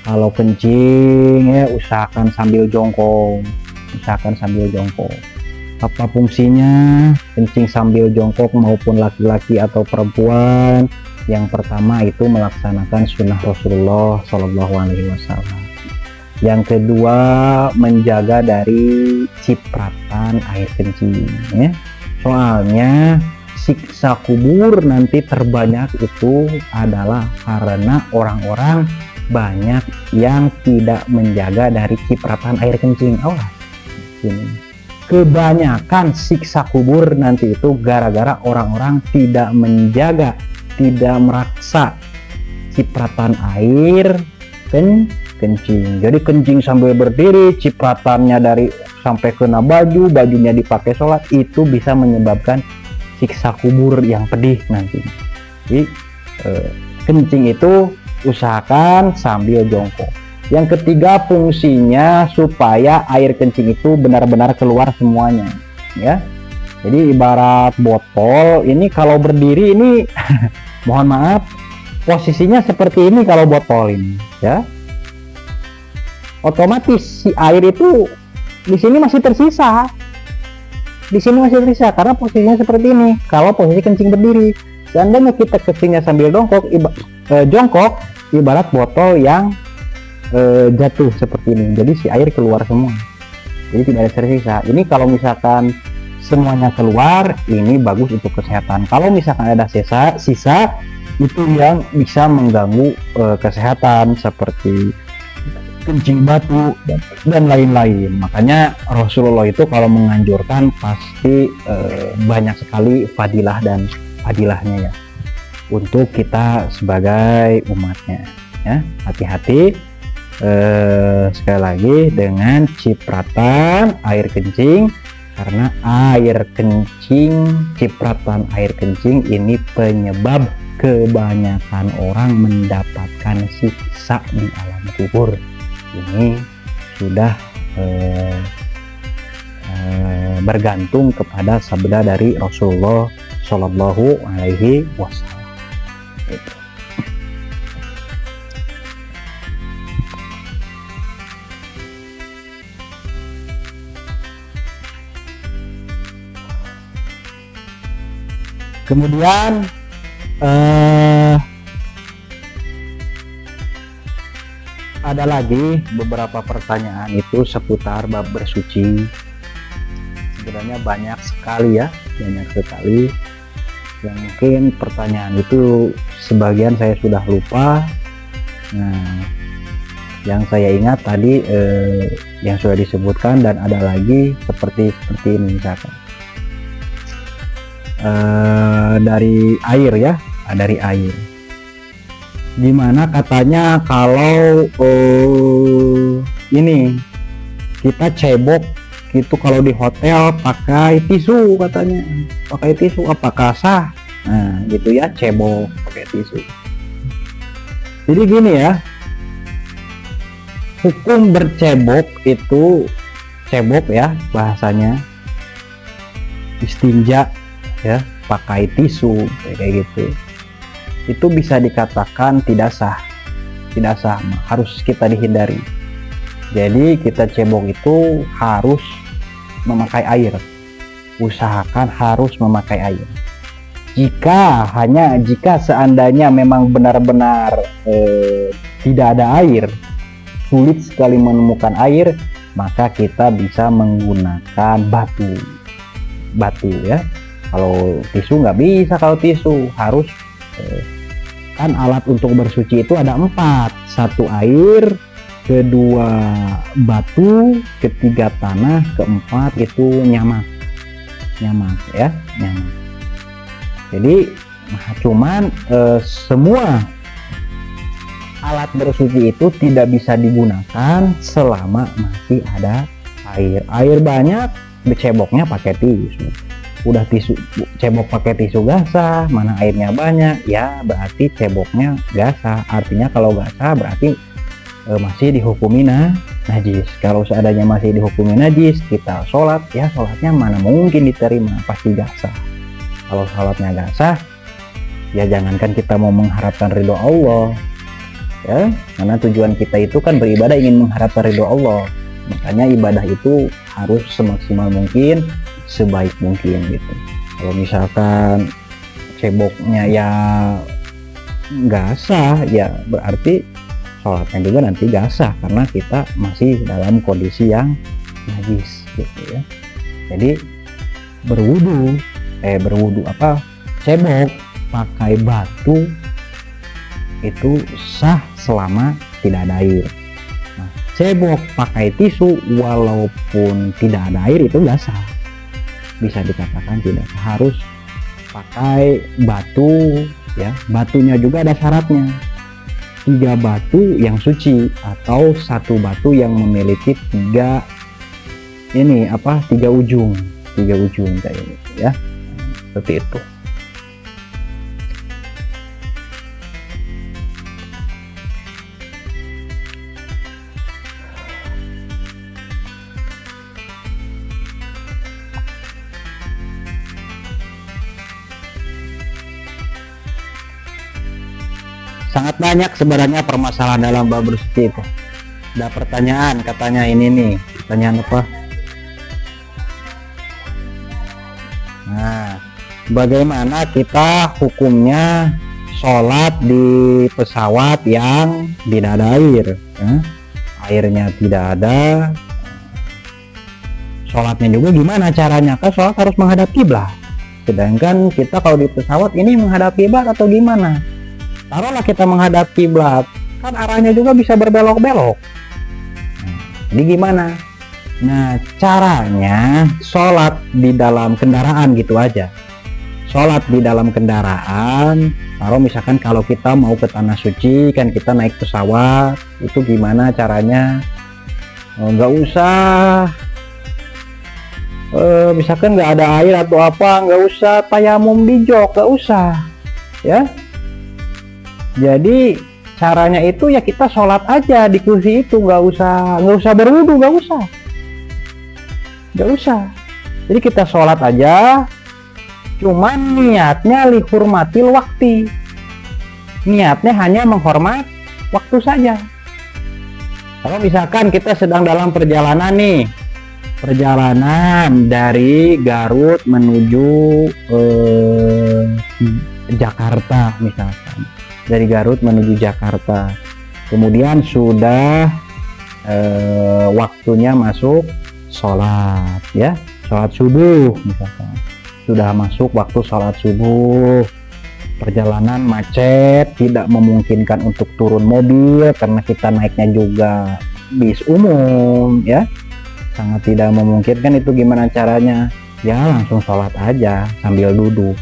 Kalau kencing ya usahakan sambil jongkok, apa fungsinya kencing sambil jongkok maupun laki-laki atau perempuan? Yang pertama itu melaksanakan sunnah Rasulullah Shallallahu Alaihi Wasallam. Yang kedua menjaga dari cipratan air kencing, ya. Soalnya siksa kubur nanti terbanyak itu adalah karena orang-orang banyak yang tidak menjaga dari cipratan air kencing. Kebanyakan siksa kubur nanti itu gara-gara orang-orang tidak menjaga, tidak meraksa cipratan air kencing. Jadi kencing sambil berdiri, cipratannya dari sampai kena baju, bajunya dipakai sholat, itu bisa menyebabkan siksa kubur yang pedih nanti. Jadi kencing itu usahakan sambil jongkok. Yang ketiga fungsinya supaya air kencing itu benar-benar keluar semuanya, ya. Jadi ibarat botol ini kalau berdiri ini mohon maaf posisinya seperti ini. Kalau botol ini ya otomatis si air itu di sini masih tersisa, karena posisinya seperti ini. Kalau posisi kencing berdiri, seandainya kita kencingnya sambil jongkok ibarat botol yang jatuh seperti ini, jadi si air keluar semua, jadi tidak ada tersisa. Ini kalau misalkan semuanya keluar, ini bagus untuk kesehatan. Kalau misalkan ada sisa itu yang bisa mengganggu kesehatan seperti kencing batu dan lain-lain. Makanya Rasulullah itu kalau menganjurkan pasti banyak sekali fadilahnya ya untuk kita sebagai umatnya, ya. Hati-hati sekali lagi dengan cipratan air kencing, karena cipratan air kencing ini penyebab kebanyakan orang mendapatkan siksa di alam kubur. Ini sudah bergantung kepada sabda dari Rasulullah Shallallahu Alaihi Wasallam. Kemudian ada lagi beberapa pertanyaan itu seputar bab bersuci. Sebenarnya banyak sekali ya, banyak sekali. Yang mungkin pertanyaan itu sebagian saya sudah lupa. Nah, yang saya ingat tadi yang sudah disebutkan, dan ada lagi seperti ini misalkan. Dari air ya, dari air, dimana katanya kalau ini kita cebok gitu kalau di hotel pakai tisu, katanya pakai tisu, apakah sah? Nah gitu ya, cebok pakai tisu. Jadi gini ya, hukum bercebok itu, cebok ya bahasanya, istinja ya pakai tisu kayak gitu, itu bisa dikatakan tidak sah, harus kita dihindari. Jadi kita cebok itu harus memakai air, usahakan harus memakai air. Jika seandainya memang benar-benar tidak ada air, sulit sekali menemukan air, maka kita bisa menggunakan batu ya. Kalau tisu nggak bisa, kalau tisu harus kan alat untuk bersuci itu ada 4, 1 air, kedua batu, ketiga tanah, keempat itu nyamak ya, nyamak. Jadi cuman semua alat bersuci itu tidak bisa digunakan selama masih ada air banyak, diceboknya pakai tisu. Udah tisu cebok pakai tisu gasah, mana airnya banyak ya berarti ceboknya gasah. Artinya kalau gasah berarti masih dihukumi najis. Kalau seadanya masih dihukumi najis, kita sholat ya, sholatnya mana mungkin diterima, pasti gasah. Kalau sholatnya gasah ya jangankan kita mau mengharapkan ridho Allah ya, karena tujuan kita itu kan beribadah ingin mengharapkan ridho Allah. Makanya ibadah itu harus semaksimal mungkin, sebaik mungkin gitu. Kalau misalkan ceboknya ya gasah ya berarti sholatnya juga nanti gasah, karena kita masih dalam kondisi yang najis gitu ya. Jadi berwudu cebok pakai batu itu sah selama tidak ada air. Nah, cebok pakai tisu walaupun tidak ada air itu gasah, bisa dikatakan tidak sah. Harus pakai batu ya, batunya juga ada syaratnya, 3 batu yang suci atau 1 batu yang memiliki 3 ujung kayak gitu ya. Seperti itu. Sangat banyak sebenarnya permasalahan dalam bab bersuci itu. Ada pertanyaan katanya ini nih, pertanyaan apa? Nah, bagaimana kita hukumnya sholat di pesawat yang tidak ada air? Airnya tidak ada, sholatnya juga gimana caranya? Kan sholat harus menghadap kiblat. Sedangkan kita kalau di pesawat ini menghadap kiblat atau gimana? Taruhlah kita menghadap kiblat, kan arahnya juga bisa berbelok-belok. Jadi gimana? Nah, caranya sholat di dalam kendaraan gitu aja. Sholat di dalam kendaraan, taruh misalkan kalau kita mau ke tanah suci, kan kita naik pesawat, itu gimana caranya? Nggak usah misalkan nggak ada air atau apa, nggak usah tayamum di jok, nggak usah ya. Jadi caranya itu ya kita sholat aja di kursi itu, nggak usah berwudu, nggak usah. Jadi kita sholat aja, cuman niatnya lihurmatil waktu, niatnya hanya menghormat waktu saja. Kalau misalkan kita sedang dalam perjalanan nih, perjalanan dari Garut menuju Jakarta misalkan, dari Garut menuju Jakarta, kemudian sudah waktunya masuk sholat ya, sholat subuh misalkan, sudah masuk waktu sholat subuh, perjalanan macet, tidak memungkinkan untuk turun mobil karena kita naiknya juga bis umum ya, sangat tidak memungkinkan. Itu gimana caranya? Ya langsung sholat aja sambil duduk,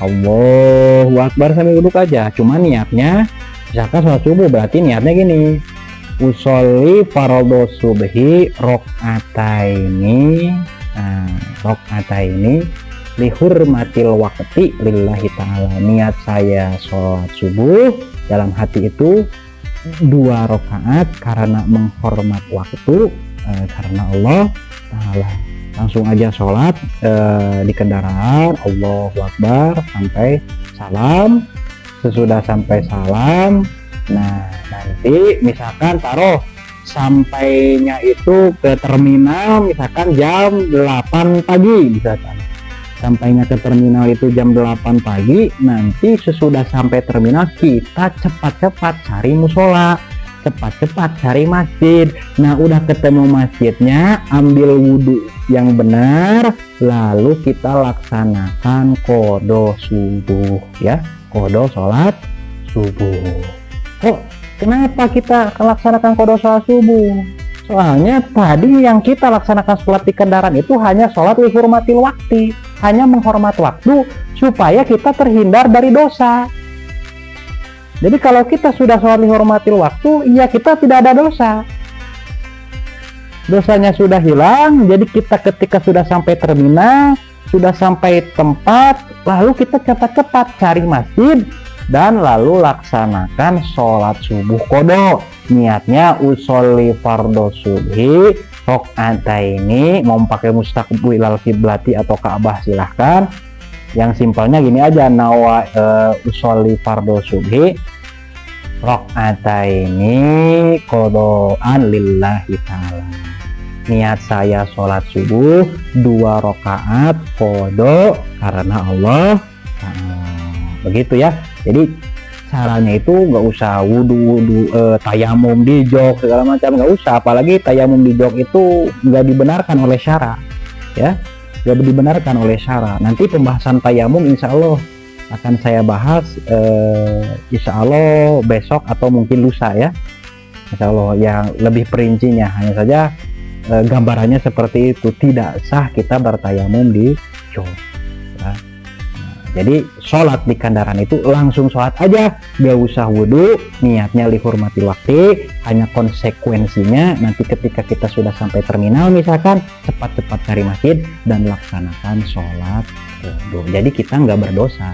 Allahu Akbar sambil duduk aja. Cuma niatnya, misalkan sholat subuh berarti niatnya gini, usolli fardhu subhi rokataini, rokataini lihurmatil waqti lillahi ta'ala. Niat saya sholat subuh, dalam hati itu 2 rakaat karena menghormat waktu, karena Allah Ta'ala. Langsung aja sholat di kendaraan, Allahu Akbar sampai salam. Sesudah sampai salam, nah nanti misalkan taruh sampainya itu ke terminal misalkan jam 8 pagi misalkan, sampainya ke terminal itu jam 8 pagi, nanti sesudah sampai terminal kita cepat-cepat cari musola, cepat-cepat cari masjid. Nah udah ketemu masjidnya, ambil wudhu yang benar, lalu kita laksanakan qodho subuh ya, qodho sholat subuh. Kok kenapa kita laksanakan qodho sholat subuh? Soalnya tadi yang kita laksanakan sholat di kendaraan itu hanya sholat lihurmatil waktu, hanya menghormat waktu supaya kita terhindar dari dosa. Jadi kalau kita sudah sholat lihurmatil waktu, ya kita tidak ada dosa, dosanya sudah hilang. Jadi kita ketika sudah sampai terminal, sudah sampai tempat, lalu kita cepat-cepat cari masjid dan lalu laksanakan sholat subuh qodho. Niatnya usolli fardhu subhi rokataini, mau pakai mustaqbilal kiblati atau Ka'bah silahkan. Yang simpelnya gini aja, nawa usolli fardhu subhi rokataini qodhoan lillahi ta'ala. Niat saya sholat subuh 2 rakaat qodho karena Allah Ta'ala. Begitu ya. Jadi caranya itu nggak usah wudhu, tayamum di jog segala macam, nggak usah. Apalagi tayamum di jog itu nggak dibenarkan oleh syara ya, nggak dibenarkan oleh syara. Nanti pembahasan tayamum insya Allah akan saya bahas insya Allah besok atau mungkin lusa ya, insya Allah, yang lebih perincinya. Hanya saja gambarannya seperti itu, tidak sah kita bertayamum di jog ya. Jadi sholat di kendaraan itu langsung sholat aja, gak usah wudhu, niatnya lihurmati waktu. Hanya konsekuensinya nanti ketika kita sudah sampai terminal misalkan, cepat-cepat cari masjid dan laksanakan sholat qodho. Jadi kita nggak berdosa.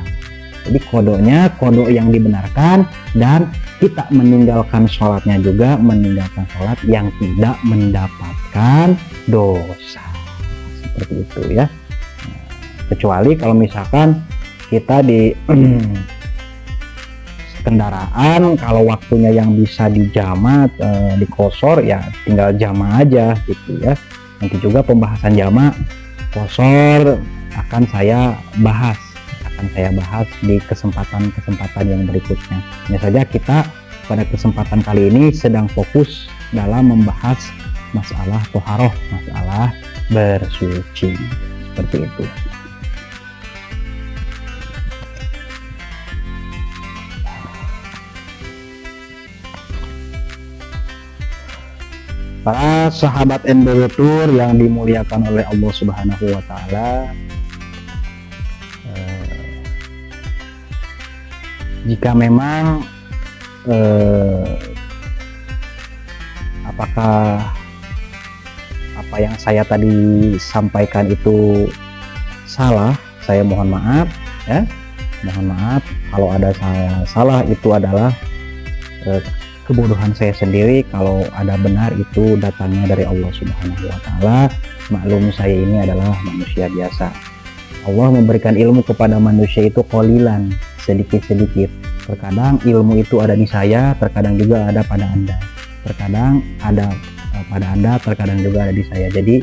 Jadi qodhonya qodho yang dibenarkan, dan kita meninggalkan sholatnya juga meninggalkan sholat yang tidak mendapatkan dosa. Seperti itu ya. Kecuali kalau misalkan kita di kendaraan, kalau waktunya yang bisa dijamak, dikosor, ya tinggal jamak aja gitu ya. Nanti juga pembahasan jamak kosor akan saya bahas di kesempatan-kesempatan yang berikutnya. Hanya saja kita pada kesempatan kali ini sedang fokus dalam membahas masalah toharoh, masalah bersuci, seperti itu. Para sahabat endorotur yang dimuliakan oleh Allah Subhanahu wa Ta'ala, jika memang apakah apa yang saya tadi sampaikan itu salah, saya mohon maaf ya. Mohon maaf kalau ada salah, itu adalah kebodohan saya sendiri. Kalau ada benar, itu datangnya dari Allah Subhanahu wa Ta'ala. Maklum, saya ini adalah manusia biasa. Allah memberikan ilmu kepada manusia itu qolilan, sedikit-sedikit. Terkadang ilmu itu ada di saya, terkadang juga ada pada Anda. Terkadang ada pada Anda, terkadang juga ada di saya. Jadi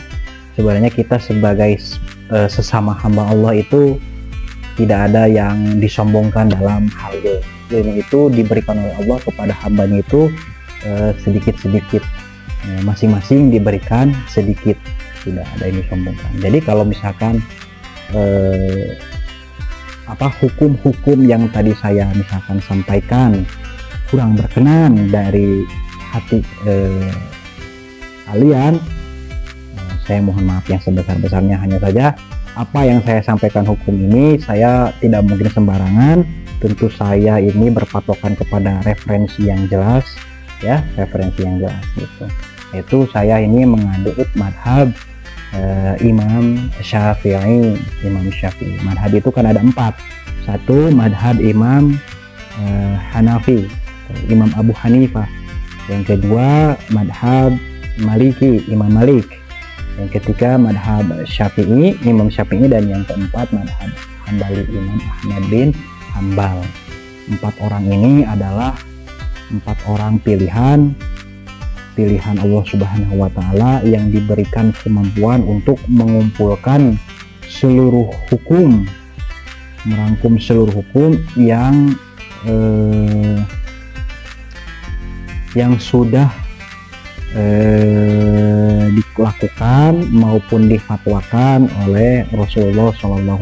sebenarnya kita sebagai sesama hamba Allah itu tidak ada yang disombongkan dalam hal itu. Ilmu itu diberikan oleh Allah kepada hambanya itu sedikit-sedikit, masing-masing diberikan sedikit, tidak ada yang disombongkan. Jadi kalau misalkan hukum-hukum yang tadi saya misalkan sampaikan kurang berkenan dari hati kalian, saya mohon maaf yang sebesar-besarnya. Hanya saja apa yang saya sampaikan hukum ini saya tidak mungkin sembarangan. Tentu saya ini berpatokan kepada referensi yang jelas, ya, referensi yang jelas gitu. Itu saya ini mengadut madhab Imam Syafi'i. Madhab itu kan ada 4. Satu, madhab Imam Hanafi, Imam Abu Hanifah. Yang kedua, madhab Maliki, Imam Malik. Yang ketiga, madhab Syafi'i, Imam Syafi'i. Dan yang keempat, madhab Hambali, Imam Ahmad bin Hambal. 4 orang ini adalah 4 orang pilihan Allah Subhanahu wa Ta'ala yang diberikan kemampuan untuk mengumpulkan seluruh hukum, merangkum seluruh hukum yang sudah dilakukan maupun difatwakan oleh Rasulullah SAW.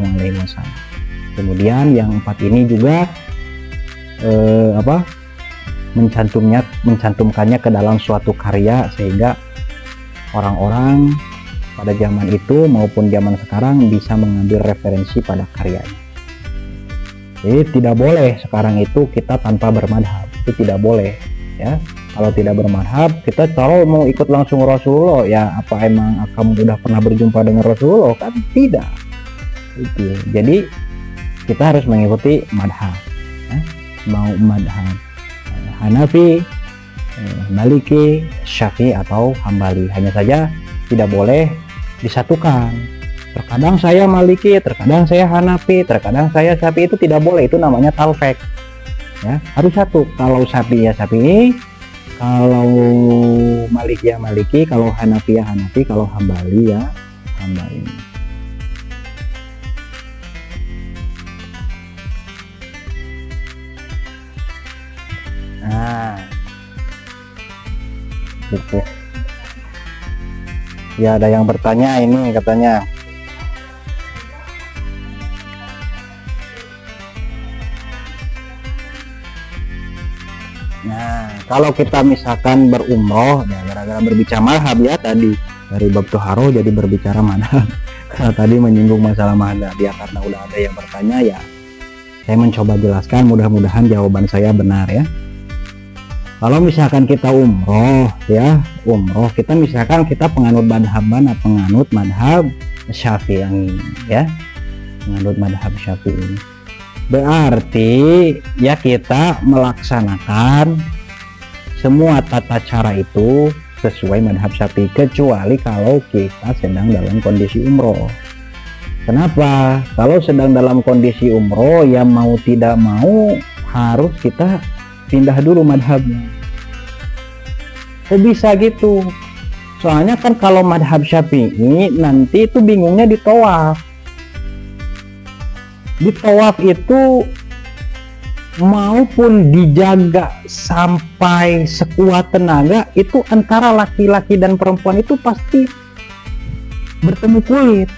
Kemudian yang 4 ini juga mencantumkannya ke dalam suatu karya, sehingga orang-orang pada zaman itu maupun zaman sekarang bisa mengambil referensi pada karyanya. Jadi tidak boleh sekarang itu kita tanpa bermadhab, itu tidak boleh, ya. Kalau tidak bermadhab, kita kalau mau ikut langsung Rasulullah, ya apa emang kamu udah pernah berjumpa dengan Rasulullah? Kan tidak. Itu. Jadi kita harus mengikuti madhab, ya. Mau madhab Hanafi, Maliki, Syafi'i atau Hambali. Hanya saja tidak boleh disatukan. Terkadang saya Maliki, terkadang saya Hanafi, terkadang saya Syafi'i, itu tidak boleh. Itu namanya talfek, ya. Harus satu. Kalau Syafi'i ya Syafi'i, kalau Maliki ya Maliki, kalau Hanafi ya Hanafi, kalau Hambali ya Hambali. Nah, gitu. Ya, ada yang bertanya ini katanya. Nah, kalau kita misalkan berumroh, ya gara-gara berbicara madhab ya tadi, dari bab toharoh jadi berbicara madhab. Karena tadi menyinggung masalah madhab, ya karena udah ada yang bertanya, ya saya mencoba jelaskan, mudah-mudahan jawaban saya benar ya. Kalau misalkan kita umroh, ya umroh, kita misalkan kita penganut madhab mana? Penganut madhab Syafi'i, ya, penganut madhab Syafi'i. Berarti ya kita melaksanakan semua tata cara itu sesuai madhab Syafi'i, kecuali kalau kita sedang dalam kondisi umroh. Kenapa? Kalau sedang dalam kondisi umroh, ya mau tidak mau harus kita pindah dulu madhabnya. Kok bisa gitu? Soalnya kan kalau madhab Syafi'i nanti itu bingungnya di tawaf. Di tawaf itu maupun dijaga sampai sekuat tenaga, itu antara laki-laki dan perempuan itu pasti bertemu kulit,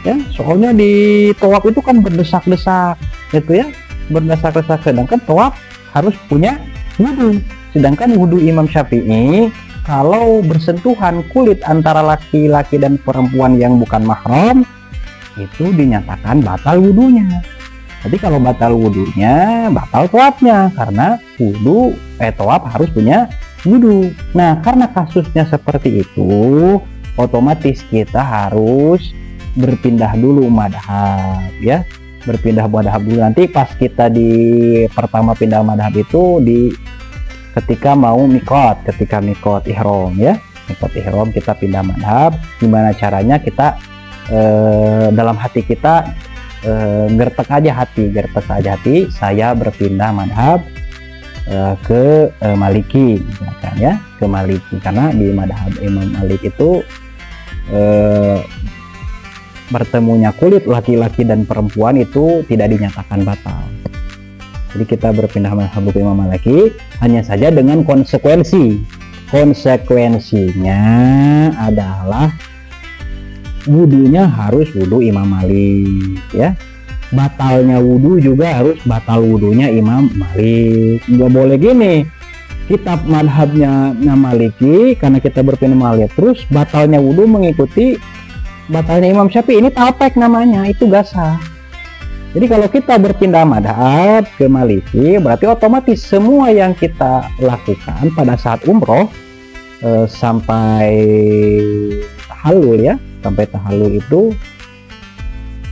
ya. Soalnya di tawaf itu kan berdesak-desak gitu ya, berdesak-desak. Sedangkan tawaf harus punya wudhu. Sedangkan wudhu Imam Syafi'i, kalau bersentuhan kulit antara laki-laki dan perempuan yang bukan mahram, itu dinyatakan batal wudhunya. Jadi kalau batal wudhunya, batal tawafnya, karena tawaf harus punya wudhu. Nah, karena kasusnya seperti itu, otomatis kita harus berpindah dulu madhab, ya. berpindah madhab dulu. Nanti pas kita di pertama pindah madhab itu di ketika mau mikot, ketika mikot ihram ya, mikot ihram kita pindah madhab. Gimana caranya kita dalam hati kita gertek aja hati, saya berpindah madhab ke Maliki, misalkan ya, ke Maliki, karena di madhab Imam Malik itu bertemunya kulit laki-laki dan perempuan itu tidak dinyatakan batal. Jadi kita berpindah madhab ke Imam Maliki, hanya saja dengan konsekuensinya adalah wudunya harus wudu Imam Malik ya, batalnya wudu juga harus batal wudunya Imam Malik. Nggak boleh gini, kitab madhabnya Maliki karena kita berpindah Malik terus batalnya wudu mengikuti batalnya Imam Syafi'i, ini talpek namanya, itu gak sah. Jadi kalau kita berpindah madhab ke Maliki berarti otomatis semua yang kita lakukan pada saat umroh sampai tahallul ya, sampai tahallul itu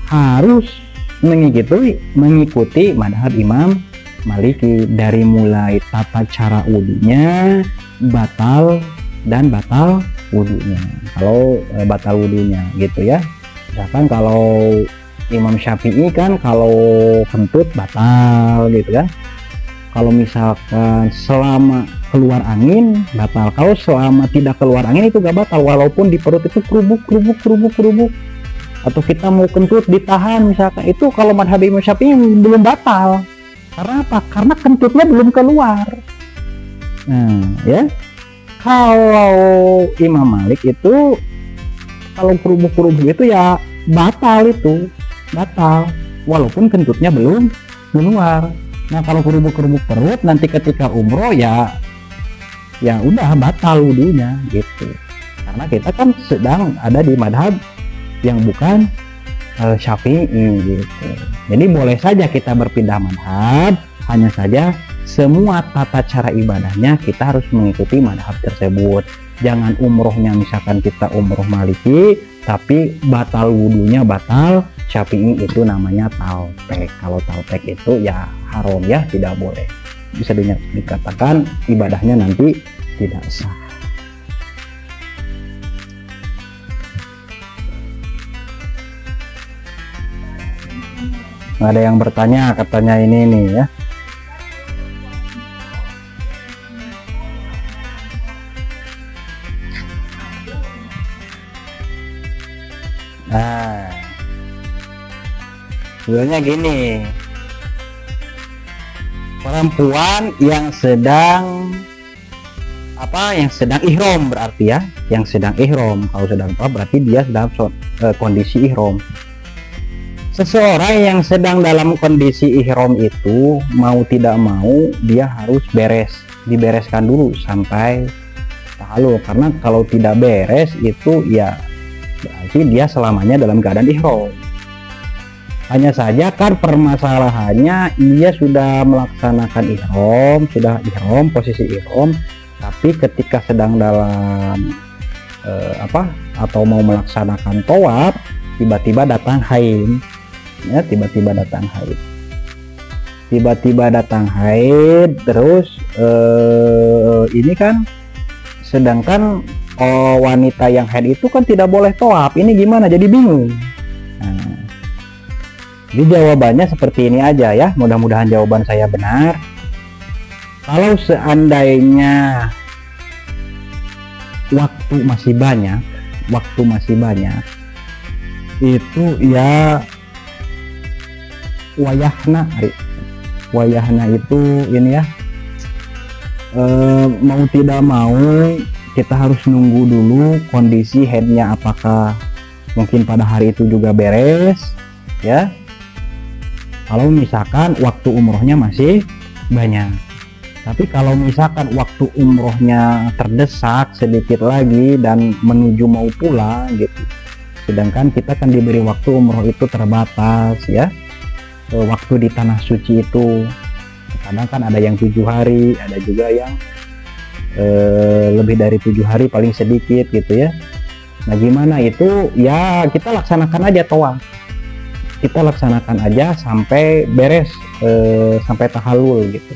harus mengikuti madhab Imam Maliki, dari mulai tata cara wudunya, batal wudunya. Kalau batal wudunya gitu ya. Misalkan kalau Imam Syafi'i kan kalau kentut batal gitu kan. Kalau misalkan selama keluar angin batal, kalau selama tidak keluar angin itu gak batal, walaupun di perut itu kerubuk, atau kita mau kentut ditahan misalkan, itu kalau madhab Imam Syafi'i belum batal. Karena apa? Karena kentutnya belum keluar. Nah ya, kalau Imam Malik itu kalau kerubuk itu ya batal, itu batal walaupun kentutnya belum keluar. Nah kalau kerubuk perut nanti ketika umroh ya udah batal wudunya gitu, karena kita kan sedang ada di madhab yang bukan Syafi'i gitu. Jadi boleh saja kita berpindah madhab, hanya saja semua tata cara ibadahnya kita harus mengikuti madhab tersebut. Jangan umrohnya misalkan kita umroh Maliki tapi batal wudunya batal Syafi'i, itu namanya talpek. Kalau talpek itu ya haram ya, tidak boleh, bisa dikatakan ibadahnya nanti tidak sah. Ada yang bertanya katanya ini nih ya, nah sebenarnya gini, perempuan yang sedang ihram berarti ya, yang sedang ihram, kalau sedang apa berarti dia sedang kondisi ihram. Seseorang yang sedang dalam kondisi ihram itu mau tidak mau dia harus dibereskan dulu sampai tahallul, karena kalau tidak beres itu ya berarti dia selamanya dalam keadaan ihram. Hanya saja kan permasalahannya ia sudah melaksanakan ihram, posisi ihram, tapi ketika sedang dalam atau mau melaksanakan tawaf tiba-tiba datang haid ya, tiba-tiba datang haid terus ini kan, sedangkan wanita yang haid itu kan tidak boleh tawaf, ini gimana, jadi bingung. Nah, jadi jawabannya seperti ini aja ya, mudah-mudahan jawaban saya benar. Kalau seandainya waktu masih banyak itu ya wayahna itu ini ya, mau tidak mau kita harus nunggu dulu kondisi headnya, apakah mungkin pada hari itu juga beres ya, kalau misalkan waktu umrohnya masih banyak. Tapi kalau misalkan waktu umrohnya terdesak sedikit lagi dan menuju mau pulang gitu, sedangkan kita kan diberi waktu umroh itu terbatas ya, waktu di tanah suci itu kadang kan ada yang 7 hari, ada juga yang lebih dari 7 hari paling sedikit gitu ya. Nah gimana itu ya, kita laksanakan aja tawaf kita laksanakan aja sampai beres, sampai tahallul gitu.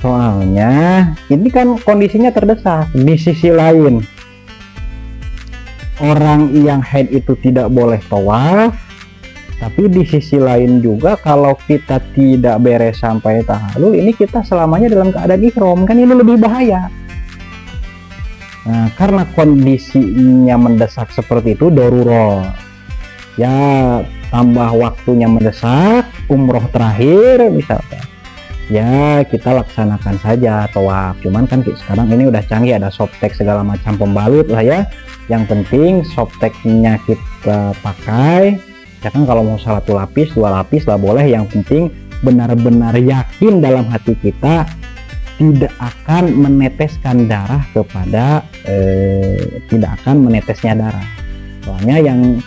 Soalnya ini kan kondisinya terdesak. Di sisi lain, orang yang haid itu tidak boleh tawaf, tapi di sisi lain juga kalau kita tidak beres sampai tahallul, ini kita selamanya dalam keadaan ihram, kan ini lebih bahaya. Nah, karena kondisinya mendesak seperti itu, darurat ya, tambah waktunya mendesak, umroh terakhir misalkan, ya kita laksanakan saja tawaf. Cuman kan sekarang ini udah canggih, ada softtek segala macam pembalut lah ya. Yang penting softteknya kita pakai ya kan. Kalau mau 1 lapis 2 lapis lah boleh, yang penting benar-benar yakin dalam hati kita tidak akan meneteskan darah kepada tidak akan menetesnya darah. Soalnya yang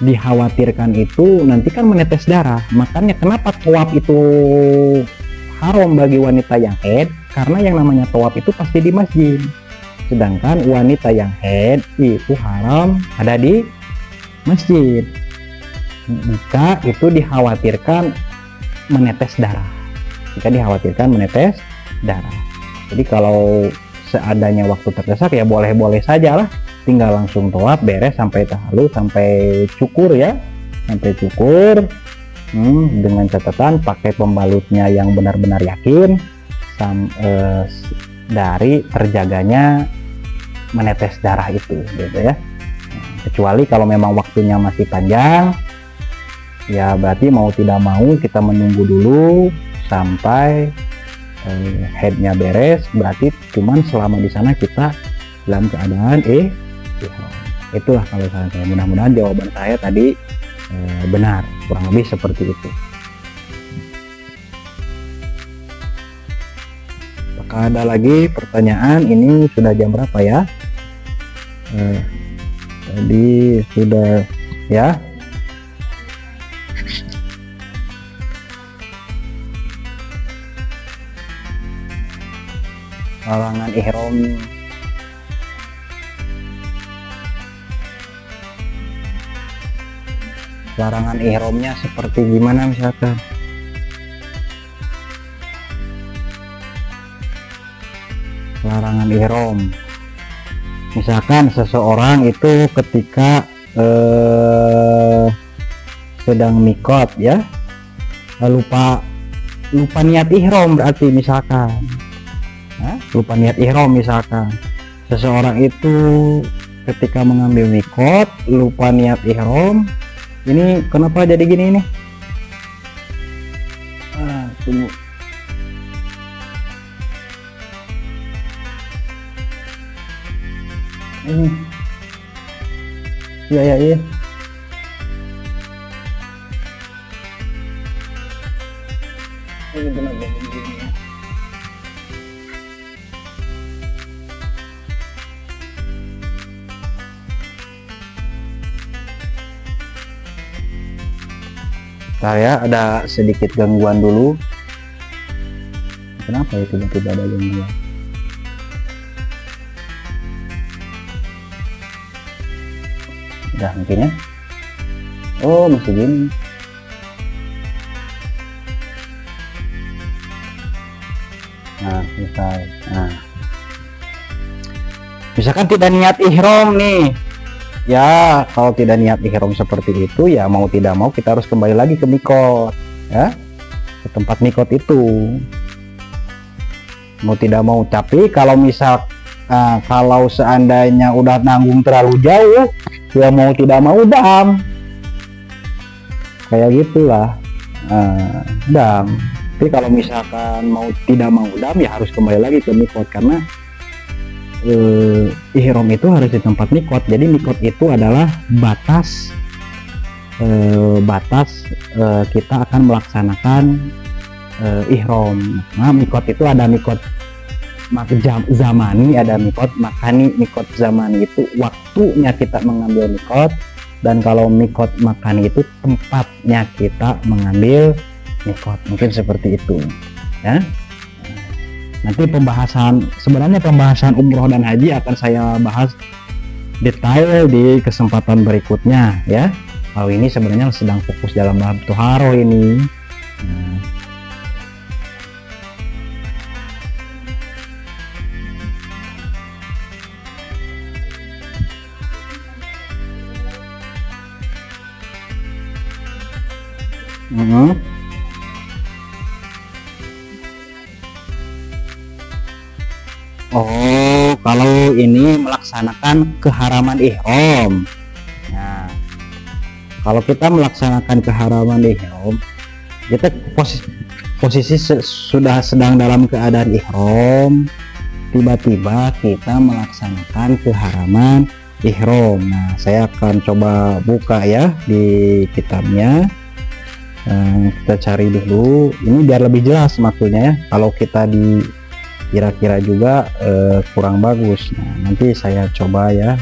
dikhawatirkan itu nanti kan menetes darah. Makanya kenapa tawaf itu haram bagi wanita yang haid, karena yang namanya tawaf itu pasti di masjid, sedangkan wanita yang haid itu haram ada di masjid jika itu dikhawatirkan menetes darah, darah. Jadi kalau seadanya waktu terdesak ya boleh-boleh saja lah, tinggal langsung tawaf, beres sampai tahallul, sampai cukur ya, sampai cukur, dengan catatan pakai pembalutnya yang benar-benar yakin dari terjaganya menetes darah itu gitu ya. Kecuali kalau memang waktunya masih panjang ya, berarti mau tidak mau kita menunggu dulu sampai headnya beres, berarti cuman selama di sana kita dalam keadaan itulah kalau saya. Mudah-mudahan jawaban saya tadi benar, kurang lebih seperti itu. Apakah ada lagi pertanyaan? Ini sudah jam berapa ya? Tadi sudah ya. Larangan ihram larangan ihramnya seperti gimana misalkan? Larangan ihram misalkan seseorang itu ketika sedang mikot ya, lupa niat ihram, berarti misalkan lupa niat ihram, misalkan seseorang itu ketika mengambil mikot lupa niat ihram. Ini kenapa jadi gini nih? Tunggu. Ini. Iya. Ini benar begini. Bentar ya, ada sedikit gangguan dulu. Kenapa ya tiba-tiba ada gangguan? Udah mungkin ya. Oh, masih gini. Nah, misalkan tidak niat ihram nih. Ya, kalau tidak niat ihram seperti itu ya mau tidak mau kita harus kembali lagi ke mikot ya, ke tempat mikot itu. Mau tidak mau, tapi kalau misal kalau seandainya udah nanggung terlalu jauh ya mau tidak mau dam. Kayak gitulah. Dam. Tapi kalau misalkan mau tidak mau dam ya harus kembali lagi ke mikot, karena ihram itu harus di tempat mikot. Jadi mikot itu adalah batas kita akan melaksanakan ihram. Nah, mikot itu ada mikot zamani, ada mikot makani. Mikot zamani itu waktunya kita mengambil mikot, dan kalau mikot makani itu tempatnya kita mengambil mikot. Mungkin seperti itu ya. Nanti sebenarnya pembahasan umroh dan haji akan saya bahas detail di kesempatan berikutnya ya. Kalau ini sebenarnya sedang fokus dalam bab toharoh ini. Nah. Oh, kalau ini melaksanakan keharaman ihram. Nah, kalau kita melaksanakan keharaman ihram, kita posisi sudah sedang dalam keadaan ihram, tiba-tiba kita melaksanakan keharaman ihram. Nah, saya akan coba buka ya di kitabnya. Kita cari dulu ini biar lebih jelas maksudnya ya. Kalau kita di kira-kira juga kurang bagus. Nah, nanti saya coba ya.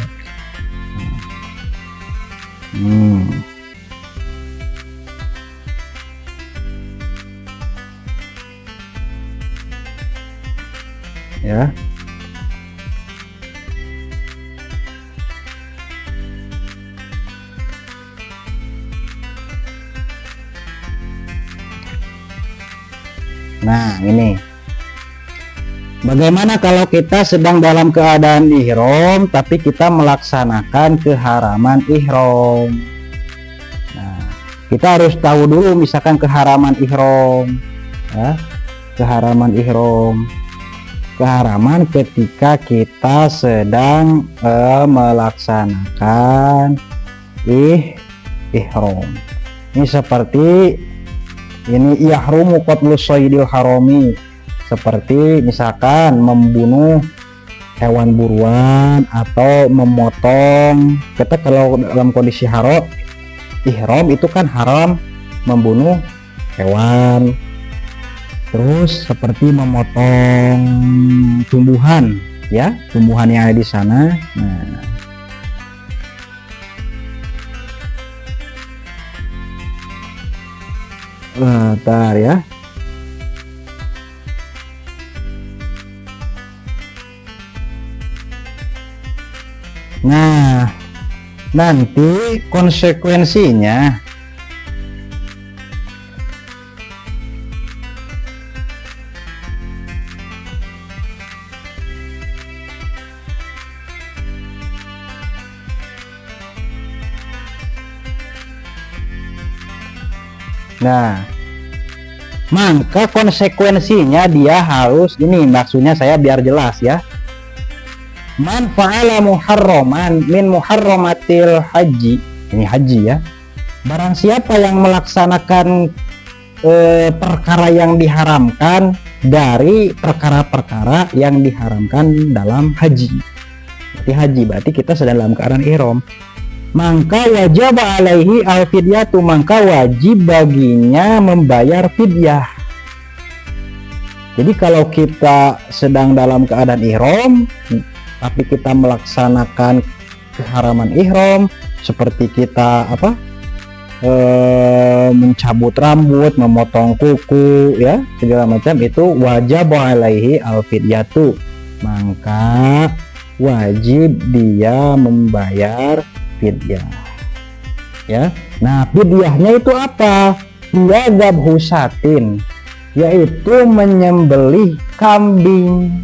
Ya. Nah, ini bagaimana kalau kita sedang dalam keadaan ihram tapi kita melaksanakan keharaman ihram. Nah, kita harus tahu dulu misalkan keharaman ihram ya. Keharaman ihram, keharaman ketika kita sedang melaksanakan ihram. Ini seperti ini yahrumu qatlu shaydil harami, seperti misalkan membunuh hewan buruan atau memotong. Kita kalau dalam kondisi ihram itu kan haram membunuh hewan, terus seperti memotong tumbuhan ya, tumbuhan yang ada di sana. Nah, bentar ya. Nah, nanti konsekuensinya maka konsekuensinya dia harus, ini maksudnya saya biar jelas ya, man fa'ala muharraman min muharramatil haji, ini haji ya, barang siapa yang melaksanakan perkara yang diharamkan dari perkara-perkara yang diharamkan dalam haji. Berarti kita sedang dalam keadaan ihram, maka wajib alaihi al-fidyatu, maka wajib baginya membayar fidyah. Jadi kalau kita sedang dalam keadaan ihram tapi kita melaksanakan keharaman ihram seperti kita mencabut rambut, memotong kuku ya, segala macam, itu wajib alaihi al-fidyatu, maka wajib dia membayar fidyah ya. Nah, fidyahnya itu apa? Dia gabhusatin, yaitu menyembelih kambing.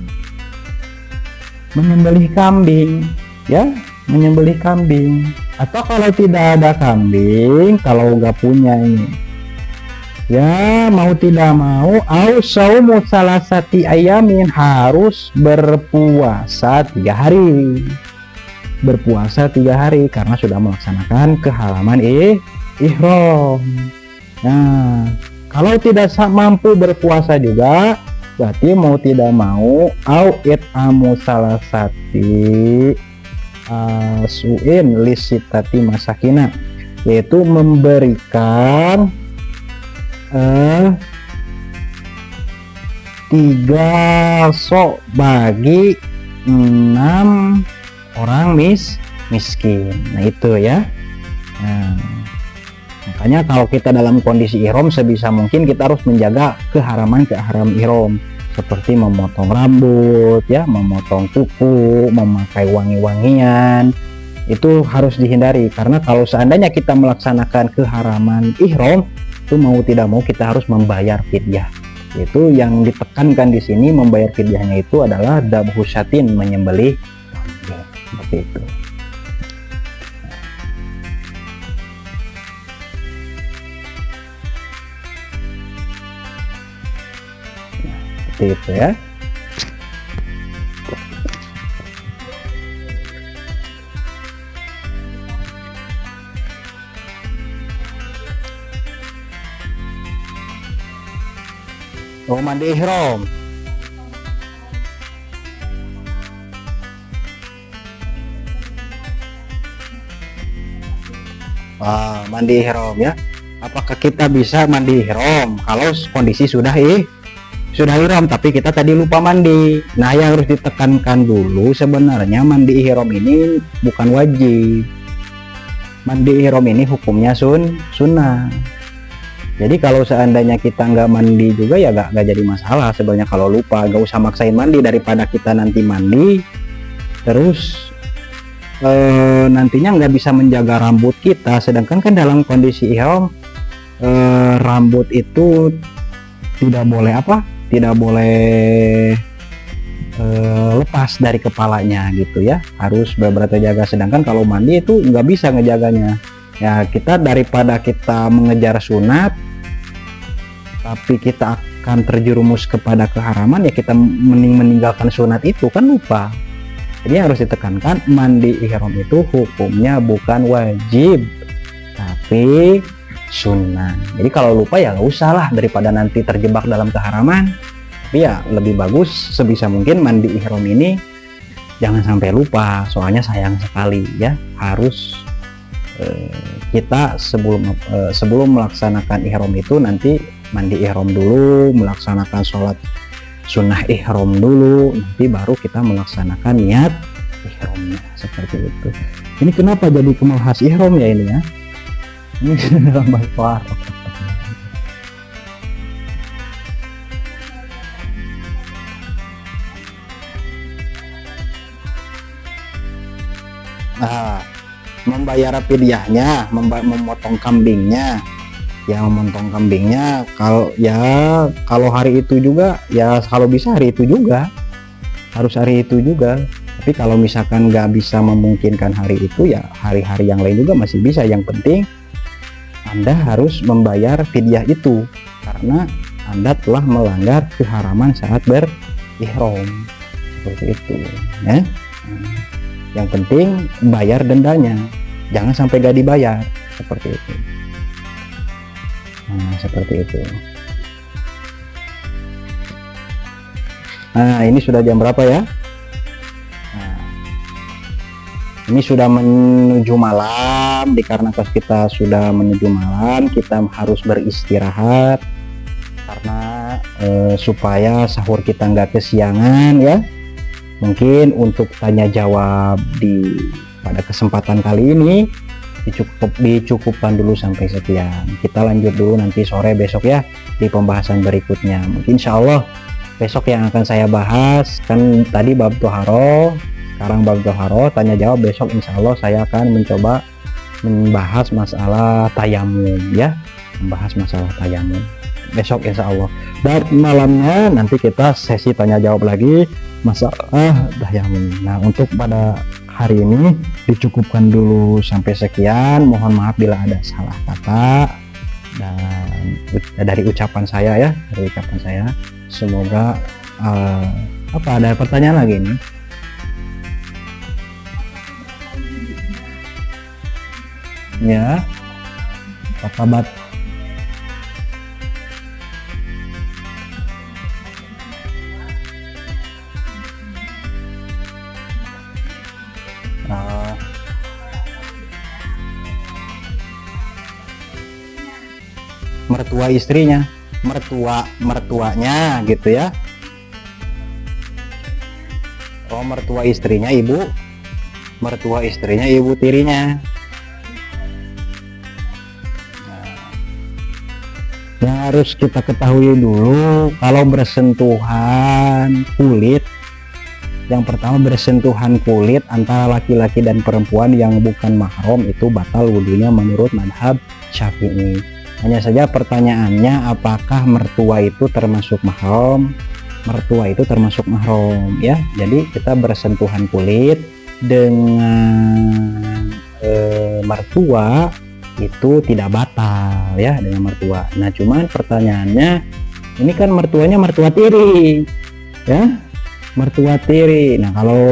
Ya, menyembelih kambing. Atau kalau tidak ada kambing, kalau nggak punya ini ya, mau tidak mau au saumu salasati ayamin, harus berpuasa 3 hari. Berpuasa 3 hari karena sudah melaksanakan keharaman ihram. Nah, kalau tidak mampu berpuasa juga, berarti mau tidak mau au it'amu salasati su'in lisitati masakina, yaitu memberikan 3 sok bagi 6 orang miskin. Nah, itu ya. Nah, makanya kalau kita dalam kondisi ihram, sebisa mungkin kita harus menjaga keharaman ihram, seperti memotong rambut ya, memotong kuku, memakai wangi-wangian itu harus dihindari, karena kalau seandainya kita melaksanakan keharaman ihram itu mau tidak mau kita harus membayar fidyah. Itu yang ditekankan di sini, membayar fidyahnya itu adalah dabhu syatin, menyembelih kambing, seperti itu. Nah, seperti itu ya. Oh, mandi ihram. Mandi ihram ya. Apakah kita bisa mandi ihram kalau kondisi sudah ihram tapi kita tadi lupa mandi? Nah, yang harus ditekankan dulu, sebenarnya mandi ihram ini bukan wajib. Mandi ihram ini hukumnya sunnah. Jadi kalau seandainya kita nggak mandi juga ya nggak jadi masalah sebenarnya. Kalau lupa, nggak usah maksain mandi, daripada kita nanti mandi terus nantinya nggak bisa menjaga rambut kita. Sedangkan kan dalam kondisi ihram rambut itu tidak boleh lepas dari kepalanya gitu ya, harus benar-benar terjaga. Sedangkan kalau mandi itu nggak bisa ngejaganya ya. Kita daripada kita mengejar sunat tapi kita akan terjerumus kepada keharaman, ya kita mending meninggalkan sunat itu, kan lupa. Jadi harus ditekankan, mandi ihram itu hukumnya bukan wajib tapi sunnah. Jadi kalau lupa ya nggak usah lah, daripada nanti terjebak dalam keharaman. Tapi ya lebih bagus sebisa mungkin mandi ihram ini jangan sampai lupa, soalnya sayang sekali ya. Harus kita sebelum melaksanakan ihram itu nanti mandi ihram dulu, melaksanakan sholat sunnah ihram dulu, nanti baru kita melaksanakan niat ihramnya, seperti itu. Ini kenapa jadi kemahas ihram ya ini ya? Ini dalam bahasa Arab. Nah, membayar fidyahnya, memotong kambingnya. Ya, memotong kambingnya kalau hari itu juga ya, kalau bisa hari itu juga, harus hari itu juga. Tapi kalau misalkan nggak bisa memungkinkan hari itu ya hari-hari yang lain juga masih bisa. Yang penting Anda harus membayar fidyah itu karena Anda telah melanggar keharaman saat berihram, seperti itu ya. Yang penting bayar dendanya, jangan sampai gak dibayar, seperti itu. Nah, seperti itu. Nah, ini sudah jam berapa ya? Nah, ini sudah menuju malam. Dikarenakan kita sudah menuju malam, kita harus beristirahat karena supaya sahur kita nggak kesiangan ya. Mungkin untuk tanya jawab pada kesempatan kali ini dicukupkan dulu sampai sekian. Kita lanjut dulu nanti sore besok ya di pembahasan berikutnya. Mungkin insya Allah besok yang akan saya bahas, kan tadi bab toharo, sekarang bab toharo, tanya jawab. Besok insya Allah saya akan mencoba membahas masalah tayamum ya, membahas masalah tayamum besok insya Allah. Dan malamnya nanti kita sesi tanya jawab lagi masalah tayamum. Nah, untuk pada hari ini dicukupkan dulu sampai sekian. Mohon maaf bila ada salah kata dan dari ucapan saya ya, dari ucapan saya. Semoga ada pertanyaan lagi nih? Ya, apa kabar? Mertua istrinya, mertuanya gitu ya. Oh, mertua istrinya ibu tirinya. Nah, yang harus kita ketahui dulu, kalau bersentuhan kulit Yang pertama, bersentuhan kulit antara laki-laki dan perempuan yang bukan mahram itu batal wudunya menurut madhab Syafi'i. Hanya saja pertanyaannya, apakah mertua itu termasuk mahram? Mertua itu termasuk mahram ya. Jadi kita bersentuhan kulit dengan mertua itu tidak batal ya, dengan mertua. Nah cuman pertanyaannya, ini kan mertuanya mertua tiri ya, mertua tiri. Nah kalau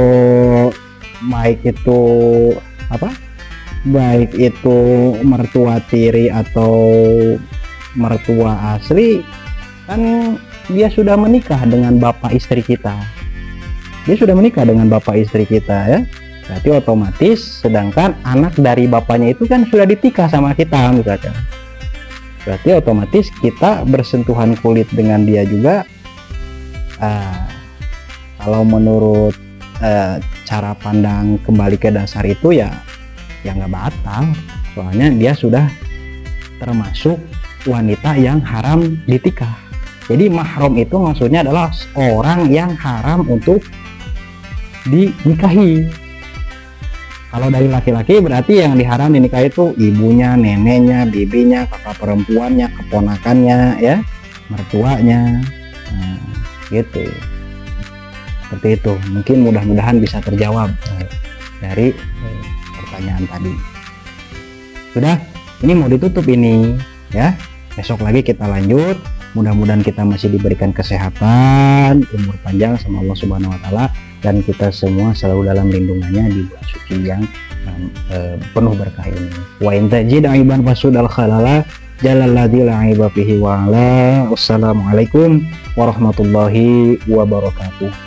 baik itu apa, baik itu mertua tiri atau mertua asli, kan dia sudah menikah dengan bapak istri kita, dia sudah menikah dengan bapak istri kita ya. Berarti otomatis, sedangkan anak dari bapaknya itu kan sudah ditikah sama kita misalnya, berarti otomatis kita bersentuhan kulit dengan dia juga. Kalau menurut cara pandang kembali ke dasar itu ya nggak batal, soalnya dia sudah termasuk wanita yang haram ditikah. Jadi mahram itu maksudnya adalah orang yang haram untuk dinikahi. Kalau dari laki-laki berarti yang diharam dinikahi itu ibunya, neneknya, bibinya, kakak perempuannya, keponakannya ya, mertuanya. Nah, gitu. Seperti itu. Mungkin mudah-mudahan bisa terjawab dari pertanyaan tadi. Sudah, ini mau ditutup ini ya. Besok lagi kita lanjut. Mudah-mudahan kita masih diberikan kesehatan, umur panjang sama Allah Subhanahu wa taala, dan kita semua selalu dalam lindungannya di bulan suci yang penuh berkah ini. Wa in tajid aiban fasudal khalala jalalladzi la aiba fihi wa ala. Wassalamualaikum warahmatullahi wabarakatuh.